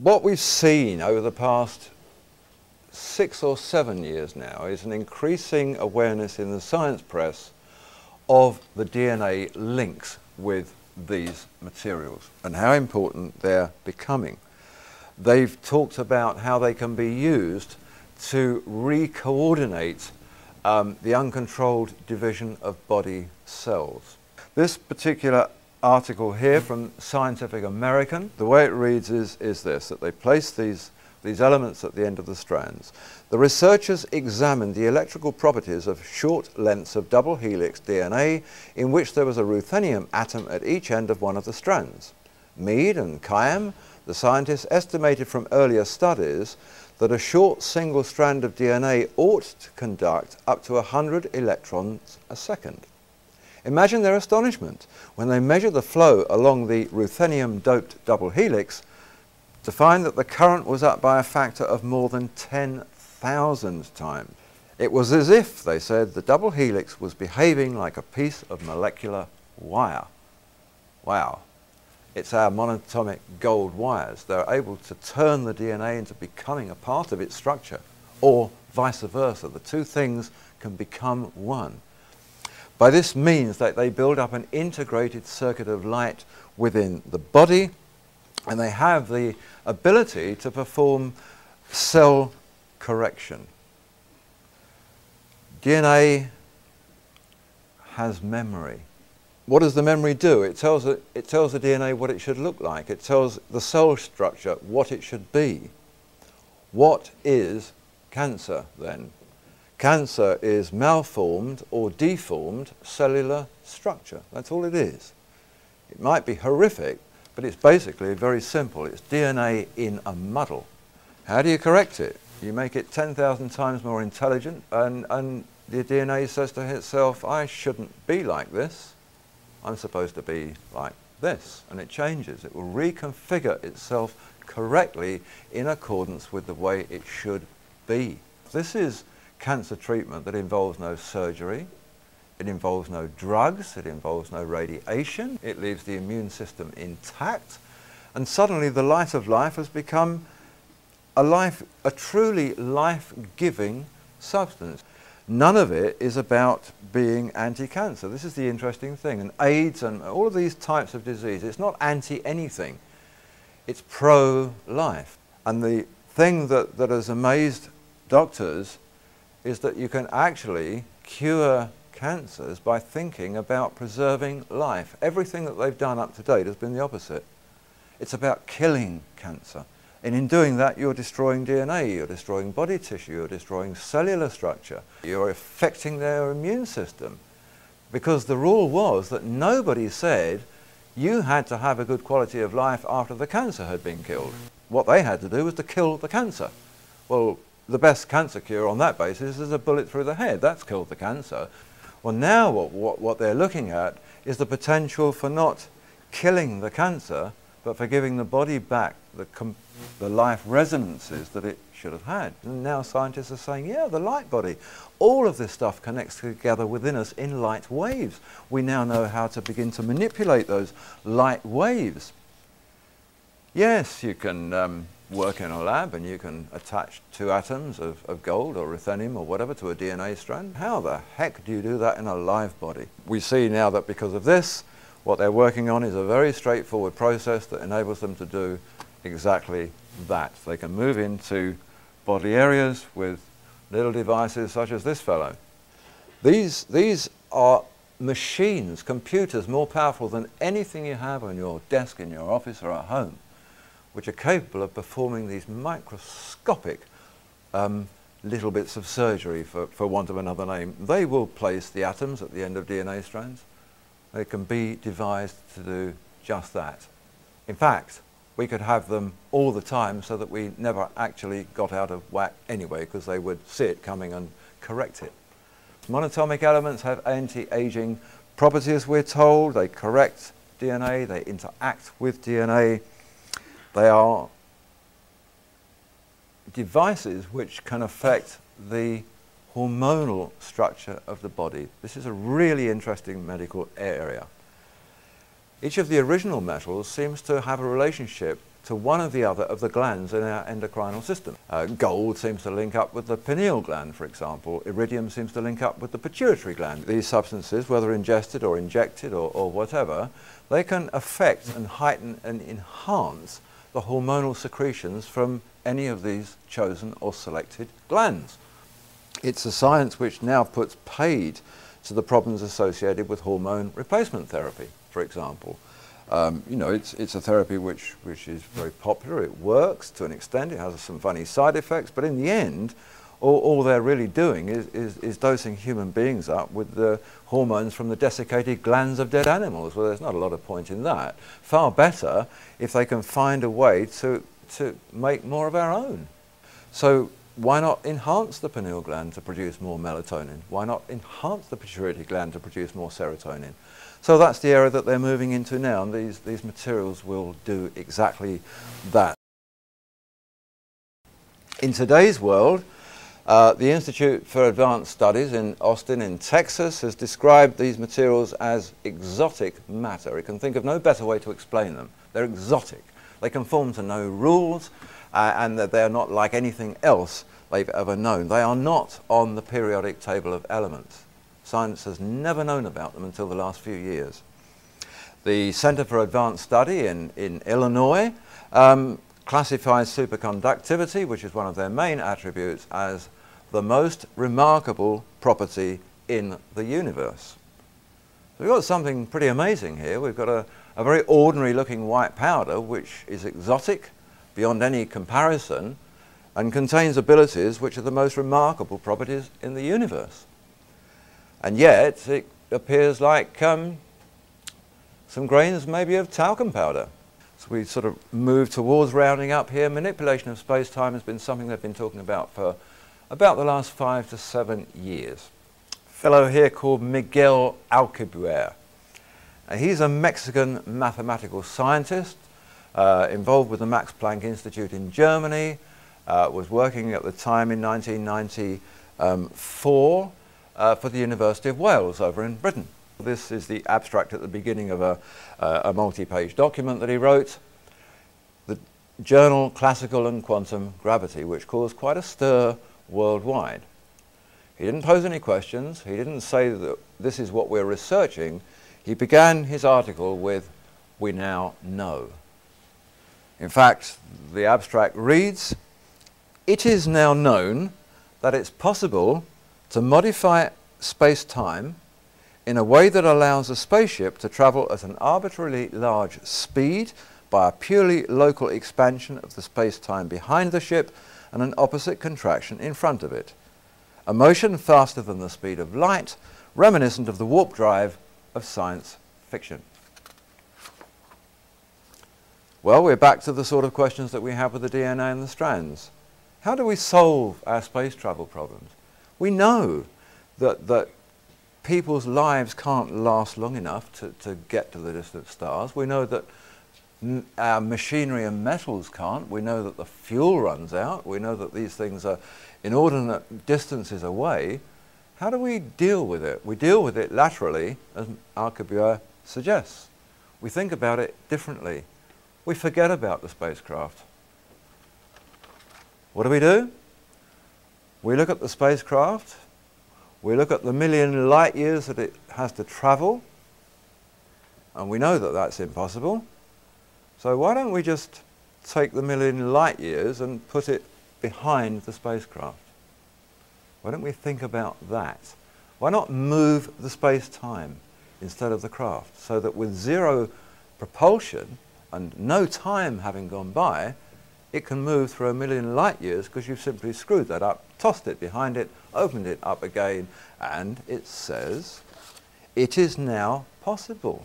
What we've seen over the past 6 or 7 years now is an increasing awareness in the science press of the DNA links with these materials and how important they're becoming. They've talked about how they can be used to re-coordinate the uncontrolled division of body cells. This particular article here from Scientific American, the way it reads is this, that they place these elements at the end of the strands. The researchers examined the electrical properties of short lengths of double helix DNA in which there was a ruthenium atom at each end of one of the strands. Mead and Khayyam, the scientists, estimated from earlier studies that a short single strand of DNA ought to conduct up to 100 electrons a second. Imagine their astonishment when they measured the flow along the ruthenium-doped double helix to find that the current was up by a factor of more than 10,000 times. It was as if, they said, the double helix was behaving like a piece of molecular wire. Wow. It's our monatomic gold wires. They're able to turn the DNA into becoming a part of its structure, or vice versa. The two things can become one. By this means that they build up an integrated circuit of light within the body, and they have the ability to perform cell correction. DNA has memory. What does the memory do? It tells the DNA what it should look like. It tells the cell structure what it should be. What is cancer then? Cancer is malformed or deformed cellular structure. That's all it is. It might be horrific, but it's basically very simple. It's DNA in a muddle. How do you correct it? You make it 10,000 times more intelligent, and the DNA says to itself, I shouldn't be like this. I'm supposed to be like this. And it changes. It will reconfigure itself correctly in accordance with the way it should be. This is cancer treatment that involves no surgery, it involves no drugs, it involves no radiation, it leaves the immune system intact, and suddenly the light of life has become a truly life-giving substance. None of it is about being anti-cancer. This is the interesting thing. And AIDS and all of these types of disease, it's not anti-anything, it's pro-life. And the thing that has amazed doctors is that you can actually cure cancers by thinking about preserving life. Everything that they've done up to date has been the opposite. It's about killing cancer. And in doing that, you're destroying DNA, you're destroying body tissue, you're destroying cellular structure, you're affecting their immune system. Because the rule was that nobody said you had to have a good quality of life after the cancer had been killed. What they had to do was to kill the cancer. Well, the best cancer cure on that basis is a bullet through the head. That's killed the cancer. Well, now what they're looking at is the potential for not killing the cancer, but for giving the body back the life resonances that it should have had. And now scientists are saying, yeah, the light body. All of this stuff connects together within us in light waves. We now know how to begin to manipulate those light waves. Yes, you can work in a lab and you can attach 2 atoms of gold or ruthenium or whatever to a DNA strand. How the heck do you do that in a live body? We see now that because of this, what they're working on is a very straightforward process that enables them to do exactly that. They can move into body areas with little devices such as this fellow. These are machines, computers more powerful than anything you have on your desk in your office or at home, which are capable of performing these microscopic little bits of surgery, for want of another name. They will place the atoms at the end of DNA strands. They can be devised to do just that. In fact, we could have them all the time so that we never actually got out of whack anyway, because they would see it coming and correct it. Monatomic elements have anti-aging properties, we're told. They correct DNA, they interact with DNA. They are devices which can affect the hormonal structure of the body. This is a really interesting medical area. Each of the original metals seems to have a relationship to one or the other of the glands in our endocrinal system. Gold seems to link up with the pineal gland, for example. Iridium seems to link up with the pituitary gland. These substances, whether ingested or injected or whatever, they can affect and heighten and enhance the hormonal secretions from any of these chosen or selected glands. It's a science which now puts paid to the problems associated with hormone replacement therapy, for example. You know, it's a therapy which is very popular. It works to an extent. It has some funny side effects, but in the end, all they're really doing is dosing human beings up with the hormones from the desiccated glands of dead animals. Well, there's not a lot of point in that. Far better if they can find a way to make more of our own. So why not enhance the pineal gland to produce more melatonin? Why not enhance the pituitary gland to produce more serotonin? So that's the area that they're moving into now, and these materials will do exactly that. In today's world, the Institute for Advanced Studies in Austin in Texas has described these materials as exotic matter. It can think of no better way to explain them. They're exotic. They conform to no rules, and that they're not like anything else they've ever known. They are not on the periodic table of elements. Science has never known about them until the last few years. The Center for Advanced Study in Illinois classifies superconductivity, which is one of their main attributes, as the most remarkable property in the universe. So we've got something pretty amazing here. We've got a very ordinary looking white powder which is exotic beyond any comparison and contains abilities which are the most remarkable properties in the universe. And yet it appears like some grains maybe of talcum powder. So we sort of move towards rounding up here. Manipulation of space-time has been something they've been talking about for about the last 5 to 7 years. A fellow here called Miguel Alcubierre. He's a Mexican mathematical scientist involved with the Max Planck Institute in Germany, was working at the time in 1994 for the University of Wales over in Britain. This is the abstract at the beginning of a multi-page document that he wrote, the journal Classical and Quantum Gravity, which caused quite a stir worldwide. He didn't pose any questions. He didn't say that this is what we're researching. He began his article with, "We now know." In fact, the abstract reads, "It is now known that it's possible to modify space-time in a way that allows a spaceship to travel at an arbitrarily large speed by a purely local expansion of the space-time behind the ship and an opposite contraction in front of it. A motion faster than the speed of light, reminiscent of the warp drive of science fiction." Well, we're back to the sort of questions that we have with the DNA and the strands. How do we solve our space travel problems? We know that people's lives can't last long enough to get to the distant stars. We know that our machinery and metals can't. We know that the fuel runs out. We know that these things are inordinate distances away. How do we deal with it? We deal with it laterally, as Alcubierre suggests. We think about it differently. We forget about the spacecraft. What do? We look at the spacecraft. We look at the million light years that it has to travel, and we know that that's impossible. So why don't we just take the million light years and put it behind the spacecraft? Why don't we think about that? Why not move the space-time instead of the craft, so that with zero propulsion and no time having gone by, it can move through a million light years because you've simply screwed that up, tossed it behind it, opened it up again, and it says, "It is now possible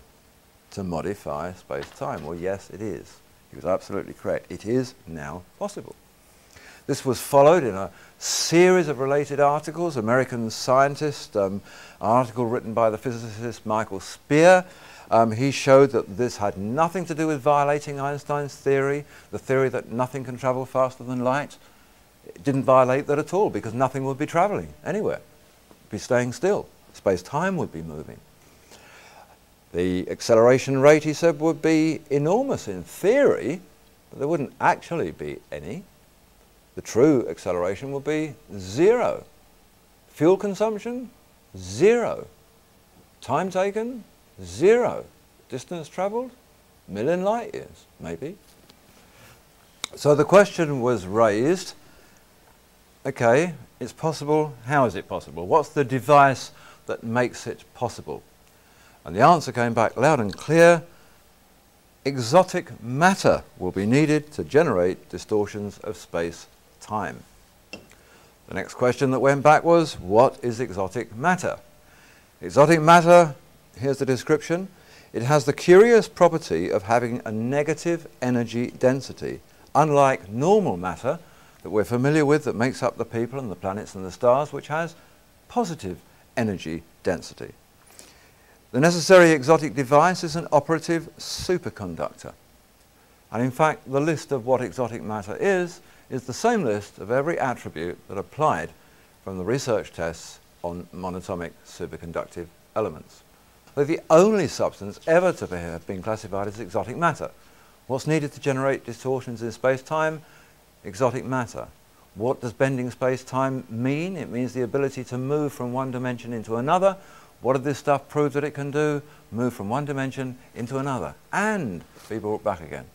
to modify space-time." Well, yes, it is. He was absolutely correct. It is now possible. This was followed in a series of related articles. American scientist, an article written by the physicist Michael Spear. He showed that this had nothing to do with violating Einstein's theory, the theory that nothing can travel faster than light. It didn't violate that at all because nothing would be traveling anywhere. It would be staying still. Space-time would be moving. The acceleration rate, he said, would be enormous in theory, but there wouldn't actually be any. The true acceleration would be 0. Fuel consumption, 0. Time taken, 0. Distance travelled, million light years, maybe. So the question was raised, okay, it's possible, how is it possible? What's the device that makes it possible? And the answer came back loud and clear: exotic matter will be needed to generate distortions of space-time. The next question that went back was, what is exotic matter? Exotic matter, here's the description: it has the curious property of having a negative energy density, unlike normal matter that we're familiar with that makes up the people and the planets and the stars, which has positive energy density. The necessary exotic device is an operative superconductor. And in fact, the list of what exotic matter is the same list of every attribute that applied from the research tests on monatomic superconductive elements. They're the only substance ever to have been classified as exotic matter. What's needed to generate distortions in space-time? Exotic matter. What does bending space-time mean? It means the ability to move from one dimension into another. What did this stuff prove that it can do? Move from one dimension into another and be brought back again.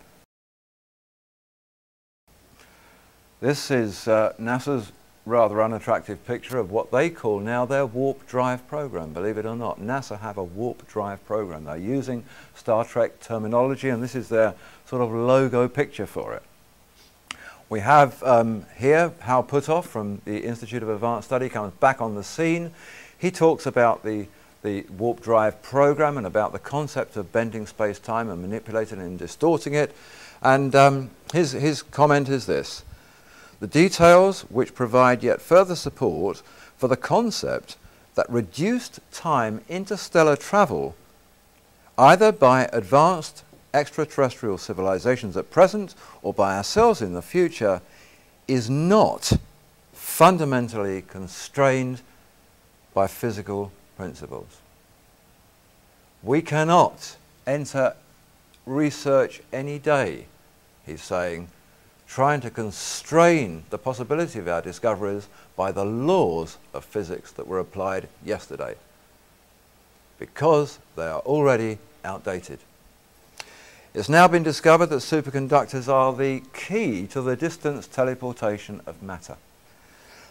This is NASA's rather unattractive picture of what they call now their warp drive program. Believe it or not, NASA have a warp drive program. They're using Star Trek terminology, and this is their sort of logo picture for it. We have here Hal Puthoff from the Institute of Advanced Study comes back on the scene. He talks about the warp drive program and about the concept of bending space-time and manipulating and distorting it. And his comment is this: the details which provide yet further support for the concept that reduced time interstellar travel, either by advanced extraterrestrial civilizations at present or by ourselves in the future, is not fundamentally constrained by physical principles. We cannot enter research any day, he's saying, trying to constrain the possibility of our discoveries by the laws of physics that were applied yesterday, because they are already outdated. It's now been discovered that superconductors are the key to the distance teleportation of matter.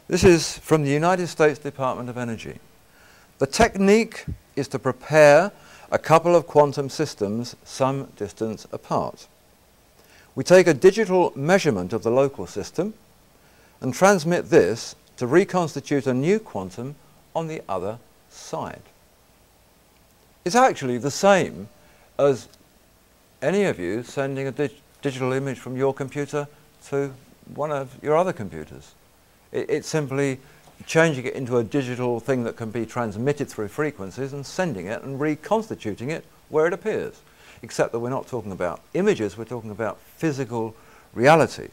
This is from the United States Department of Energy. The technique is to prepare a couple of quantum systems some distance apart. We take a digital measurement of the local system and transmit this to reconstitute a new quantum on the other side. It's actually the same as any of you sending a digital image from your computer to one of your other computers. It's simply changing it into a digital thing that can be transmitted through frequencies and sending it and reconstituting it where it appears. Except that we're not talking about images, we're talking about physical reality.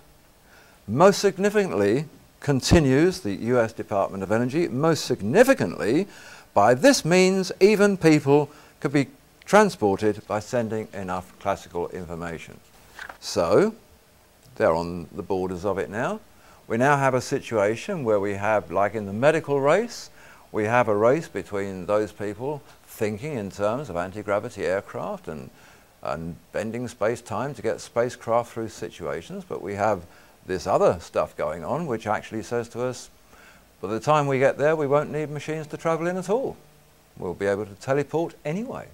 Most significantly, continues the US Department of Energy, most significantly, by this means even people could be transported by sending enough classical information. So, they're on the borders of it now. We now have a situation where we have, like in the medical race, we have a race between those people thinking in terms of anti-gravity aircraft and bending space-time to get spacecraft through situations, but we have this other stuff going on which actually says to us, by the time we get there we won't need machines to travel in at all. We'll be able to teleport anyway.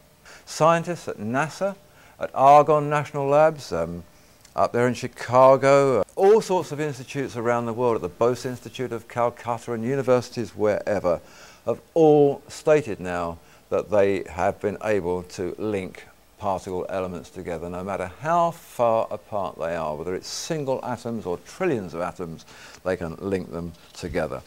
Scientists at NASA, at Argonne National Labs, up there in Chicago, all sorts of institutes around the world, at the Bose Institute of Calcutta and universities wherever, have all stated now that they have been able to link particle elements together, no matter how far apart they are, whether it's single atoms or trillions of atoms, they can link them together.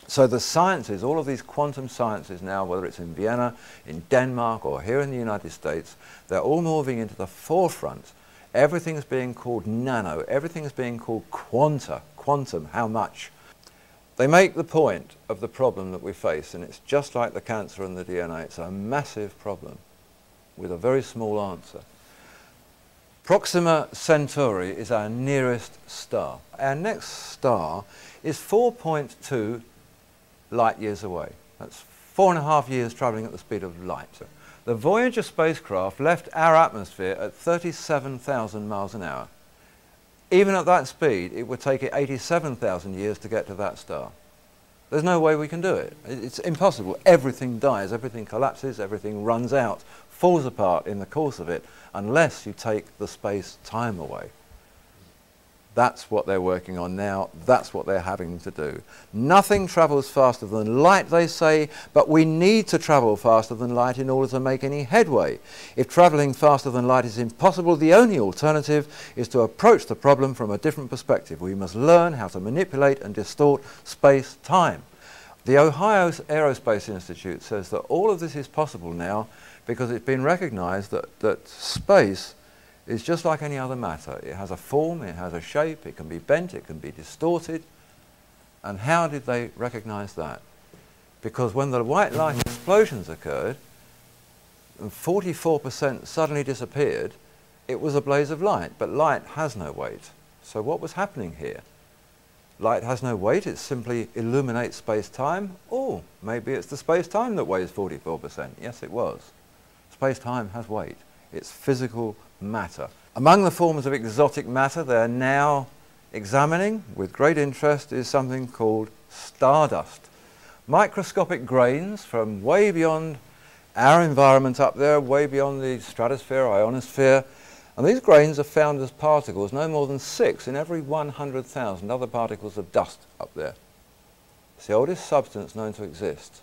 So the sciences, all of these quantum sciences now, whether it's in Vienna, in Denmark, or here in the United States, they're all moving into the forefront. Everything's being called nano, everything's being called quantum, how much? They make the point of the problem that we face, and it's just like the cancer and the DNA, it's a massive problem with a very small answer. Proxima Centauri is our nearest star. Our next star is 4.2 light years away. That's 4.5 years travelling at the speed of light. The Voyager spacecraft left our atmosphere at 37,000 miles an hour. Even at that speed, it would take it 87,000 years to get to that star. There's no way we can do it. It's impossible. Everything dies, everything collapses, everything runs out, falls apart in the course of it, unless you take the space-time away. That's what they're working on now. That's what they're having to do. Nothing travels faster than light, they say, but we need to travel faster than light in order to make any headway. If travelling faster than light is impossible, the only alternative is to approach the problem from a different perspective. We must learn how to manipulate and distort space-time. The Ohio Aerospace Institute says that all of this is possible now because it's been recognised that space is just like any other matter. It has a form, it has a shape, it can be bent, it can be distorted. And how did they recognise that? Because when the white light explosions occurred, and 44% suddenly disappeared, it was a blaze of light, but light has no weight. So what was happening here? Light has no weight, it simply illuminates space-time, or maybe it's the space-time that weighs 44%. Yes, it was. Space-time has weight. It's physical matter. Among the forms of exotic matter they're now examining with great interest is something called stardust. Microscopic grains from way beyond our environment up there, way beyond the stratosphere, ionosphere, and these grains are found as particles, no more than 6 in every 100,000 other particles of dust up there. It's the oldest substance known to exist.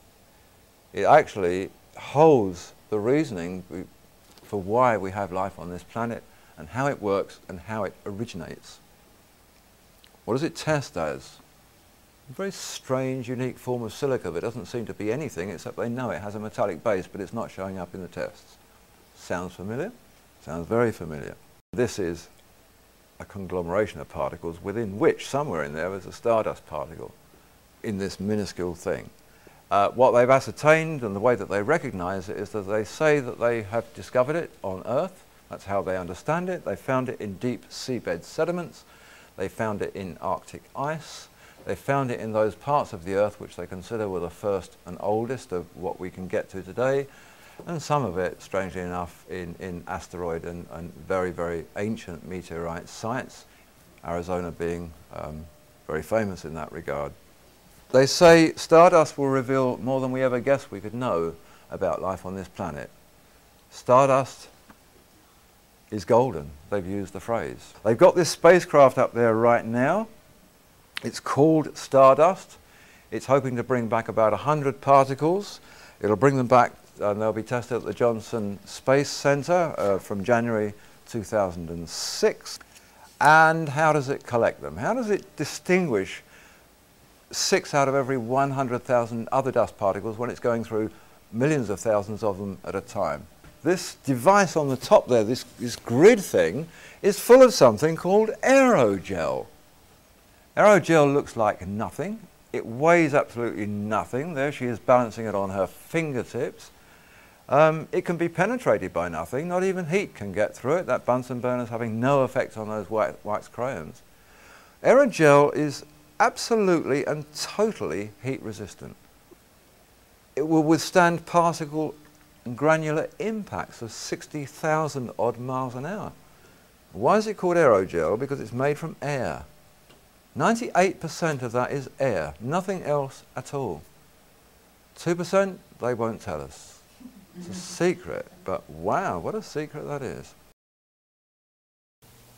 It actually holds the reasoning for why we have life on this planet and how it works and how it originates. What does it test as? A very strange, unique form of silica that doesn't seem to be anything except they know it has a metallic base, but it's not showing up in the tests. Sounds familiar? Sounds very familiar. This is a conglomeration of particles within which, somewhere in there, is a stardust particle in this minuscule thing. What they've ascertained and the way that they recognise it is that they say that they have discovered it on Earth. That's how they understand it. They found it in deep seabed sediments. They found it in Arctic ice. They found it in those parts of the Earth which they consider were the first and oldest of what we can get to today. And some of it, strangely enough, in asteroid and very, very ancient meteorite sites, Arizona being very famous in that regard. They say stardust will reveal more than we ever guessed we could know about life on this planet. Stardust is golden. They've used the phrase. They've got this spacecraft up there right now. It's called Stardust. It's hoping to bring back about 100 particles. It'll bring them back and they'll be tested at the Johnson Space Center from January 2006. And how does it collect them? How does it distinguish 6 out of every 100,000 other dust particles when it's going through millions of thousands of them at a time? This device on the top there, this grid thing, is full of something called aerogel. Aerogel looks like nothing. It weighs absolutely nothing. There she is balancing it on her fingertips. It can be penetrated by nothing. Not even heat can get through it. That Bunsen burner is having no effect on those wax crayons. Aerogel is absolutely and totally heat resistant. It will withstand particle and granular impacts of 60,000 odd miles an hour. Why is it called aerogel? Because it's made from air. 98% of that is air, nothing else at all. 2%, they won't tell us. It's a secret, but wow, what a secret that is.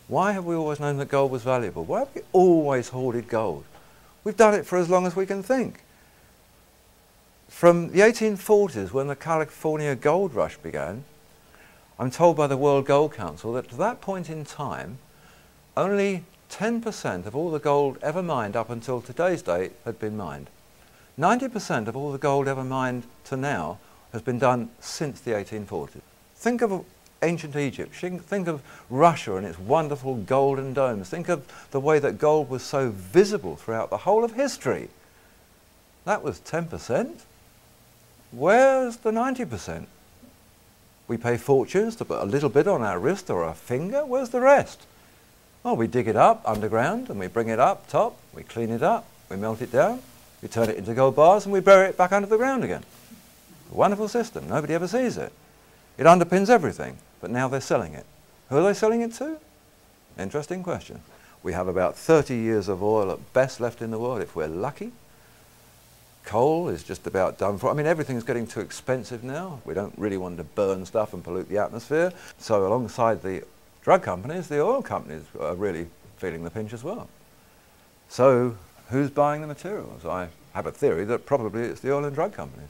Why have we always known that gold was valuable? Why have we always hoarded gold? We've done it for as long as we can think. From the 1840s, when the California gold rush began, I'm told by the World Gold Council that to that point in time, only 10% of all the gold ever mined up until today's date had been mined. 90% of all the gold ever mined to now has been done since the 1840s. Think of ancient Egypt. Think of Russia and its wonderful golden domes. Think of the way that gold was so visible throughout the whole of history. That was 10%. Where's the 90%? We pay fortunes to put a little bit on our wrist or our finger. Where's the rest? Well, we dig it up underground and we bring it up top, we clean it up, we melt it down, we turn it into gold bars and we bury it back under the ground again. A wonderful system. Nobody ever sees it. It underpins everything, but now they're selling it. Who are they selling it to? Interesting question. We have about 30 years of oil at best left in the world if we're lucky. Coal is just about done for. I mean, everything's getting too expensive now. We don't really want to burn stuff and pollute the atmosphere. So alongside the drug companies, the oil companies are really feeling the pinch as well. So who's buying the materials? I have a theory that probably it's the oil and drug companies,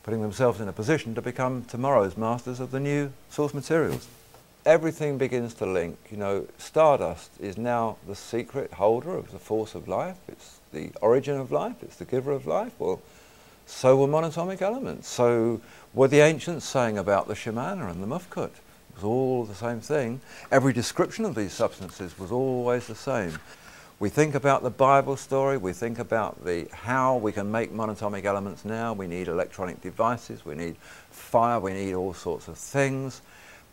putting themselves in a position to become tomorrow's masters of the new source materials. Everything begins to link. You know, stardust is now the secret holder of the force of life. It's the origin of life. It's the giver of life. Well, so were monatomic elements. So were the ancients saying about the shamana and the mufkut. It was all the same thing. Every description of these substances was always the same. We think about the Bible story. We think about how we can make monatomic elements now. We need electronic devices. We need fire. We need all sorts of things.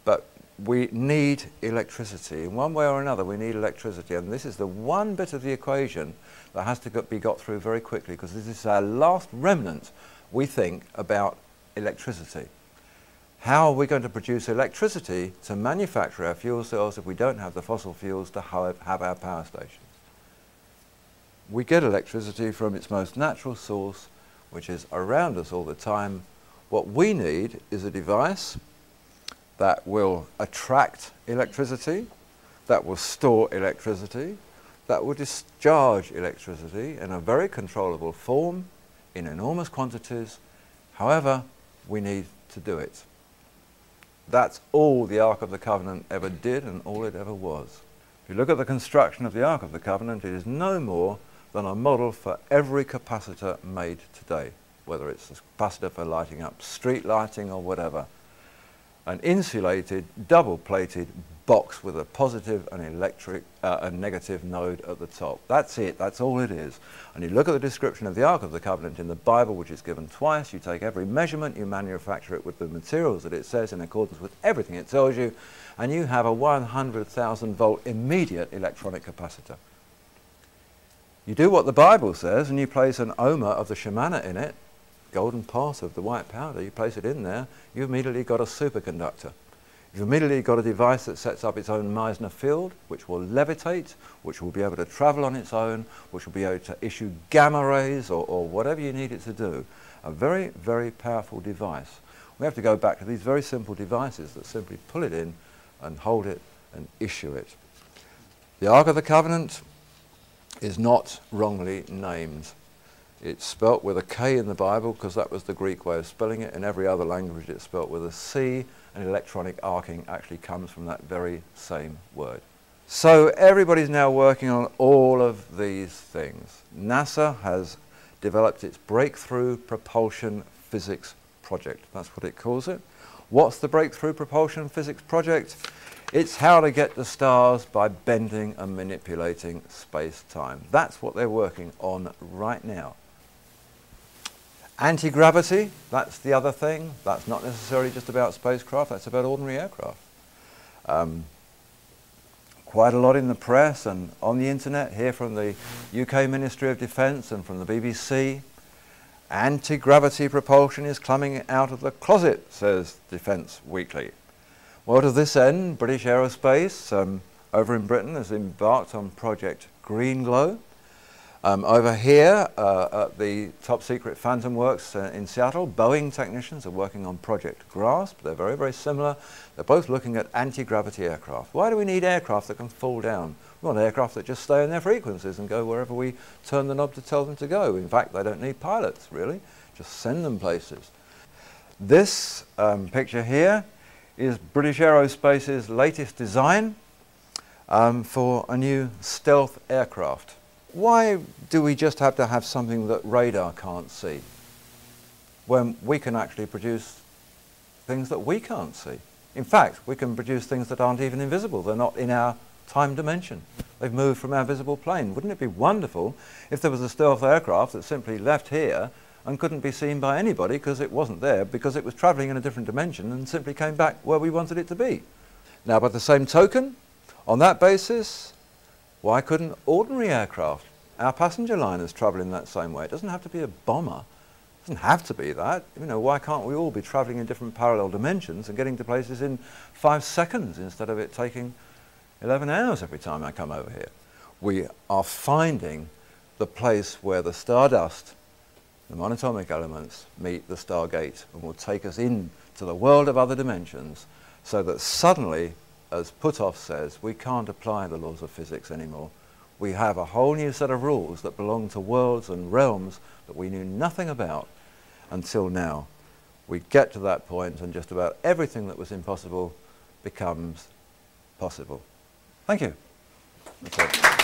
But we need electricity. In one way or another, we need electricity. And this is the one bit of the equation that has to be got through very quickly, because this is our last remnant, we think, about electricity. How are we going to produce electricity to manufacture our fuel cells if we don't have the fossil fuels to have our power stations? We get electricity from its most natural source, which is around us all the time. What we need is a device that will attract electricity, that will store electricity, that will discharge electricity in a very controllable form, in enormous quantities. However, we need to do it. That's all the Ark of the Covenant ever did and all it ever was. If you look at the construction of the Ark of the Covenant, it is no more than a model for every capacitor made today, whether it's a capacitor for lighting up street lighting or whatever. An insulated, double-plated box with a positive and a negative node at the top. That's it, that's all it is. And you look at the description of the Ark of the Covenant in the Bible, which is given twice. You take every measurement, you manufacture it with the materials that it says in accordance with everything it tells you, and you have a 100,000 volt immediate electronic capacitor. You do what the Bible says and you place an ohma of the shamana in it, golden pot of the white powder, you place it in there, you've immediately got a superconductor. You've immediately got a device that sets up its own Meissner field, which will levitate, which will be able to travel on its own, which will be able to issue gamma rays or whatever you need it to do. A very, very powerful device. We have to go back to these very simple devices that simply pull it in and hold it and issue it. The Ark of the Covenant is not wrongly named. It's spelt with a K in the Bible because that was the Greek way of spelling it. In every other language it's spelt with a C, and electronic arcing actually comes from that very same word. So everybody's now working on all of these things. NASA has developed its Breakthrough Propulsion Physics Project. That's what it calls it. What's the Breakthrough Propulsion Physics Project? It's how to get the stars by bending and manipulating space-time. That's what they're working on right now. Anti-gravity, that's the other thing. That's not necessarily just about spacecraft, that's about ordinary aircraft. Quite a lot in the press and on the internet, here from the UK Ministry of Defence and from the BBC. Anti-gravity propulsion is coming out of the closet, says Defence Weekly. Well, to this end, British Aerospace over in Britain has embarked on Project Green Glow. Over here at the top secret Phantom Works in Seattle, Boeing technicians are working on Project Grasp. They're very, very similar. They're both looking at anti-gravity aircraft. Why do we need aircraft that can fall down? We want aircraft that just stay in their frequencies and go wherever we turn the knob to tell them to go. In fact, they don't need pilots, really. Just send them places. This picture here is British Aerospace's latest design for a new stealth aircraft. Why do we just have to have something that radar can't see when we can actually produce things that we can't see? In fact, we can produce things that aren't even invisible. They're not in our time dimension. They've moved from our visible plane. Wouldn't it be wonderful if there was a stealth aircraft that simply left here and couldn't be seen by anybody because it wasn't there, because it was travelling in a different dimension and simply came back where we wanted it to be. Now, by the same token, on that basis, why couldn't ordinary aircraft, our passenger liners, travel in that same way? It doesn't have to be a bomber. It doesn't have to be that. You know, why can't we all be travelling in different parallel dimensions and getting to places in 5 seconds instead of it taking 11 hours every time I come over here? We are finding the place where the stardust, the monatomic elements, meet the stargate and will take us into the world of other dimensions, so that suddenly, as Puthoff says, we can't apply the laws of physics anymore. We have a whole new set of rules that belong to worlds and realms that we knew nothing about until now. We get to that point and just about everything that was impossible becomes possible. Thank you. That's it.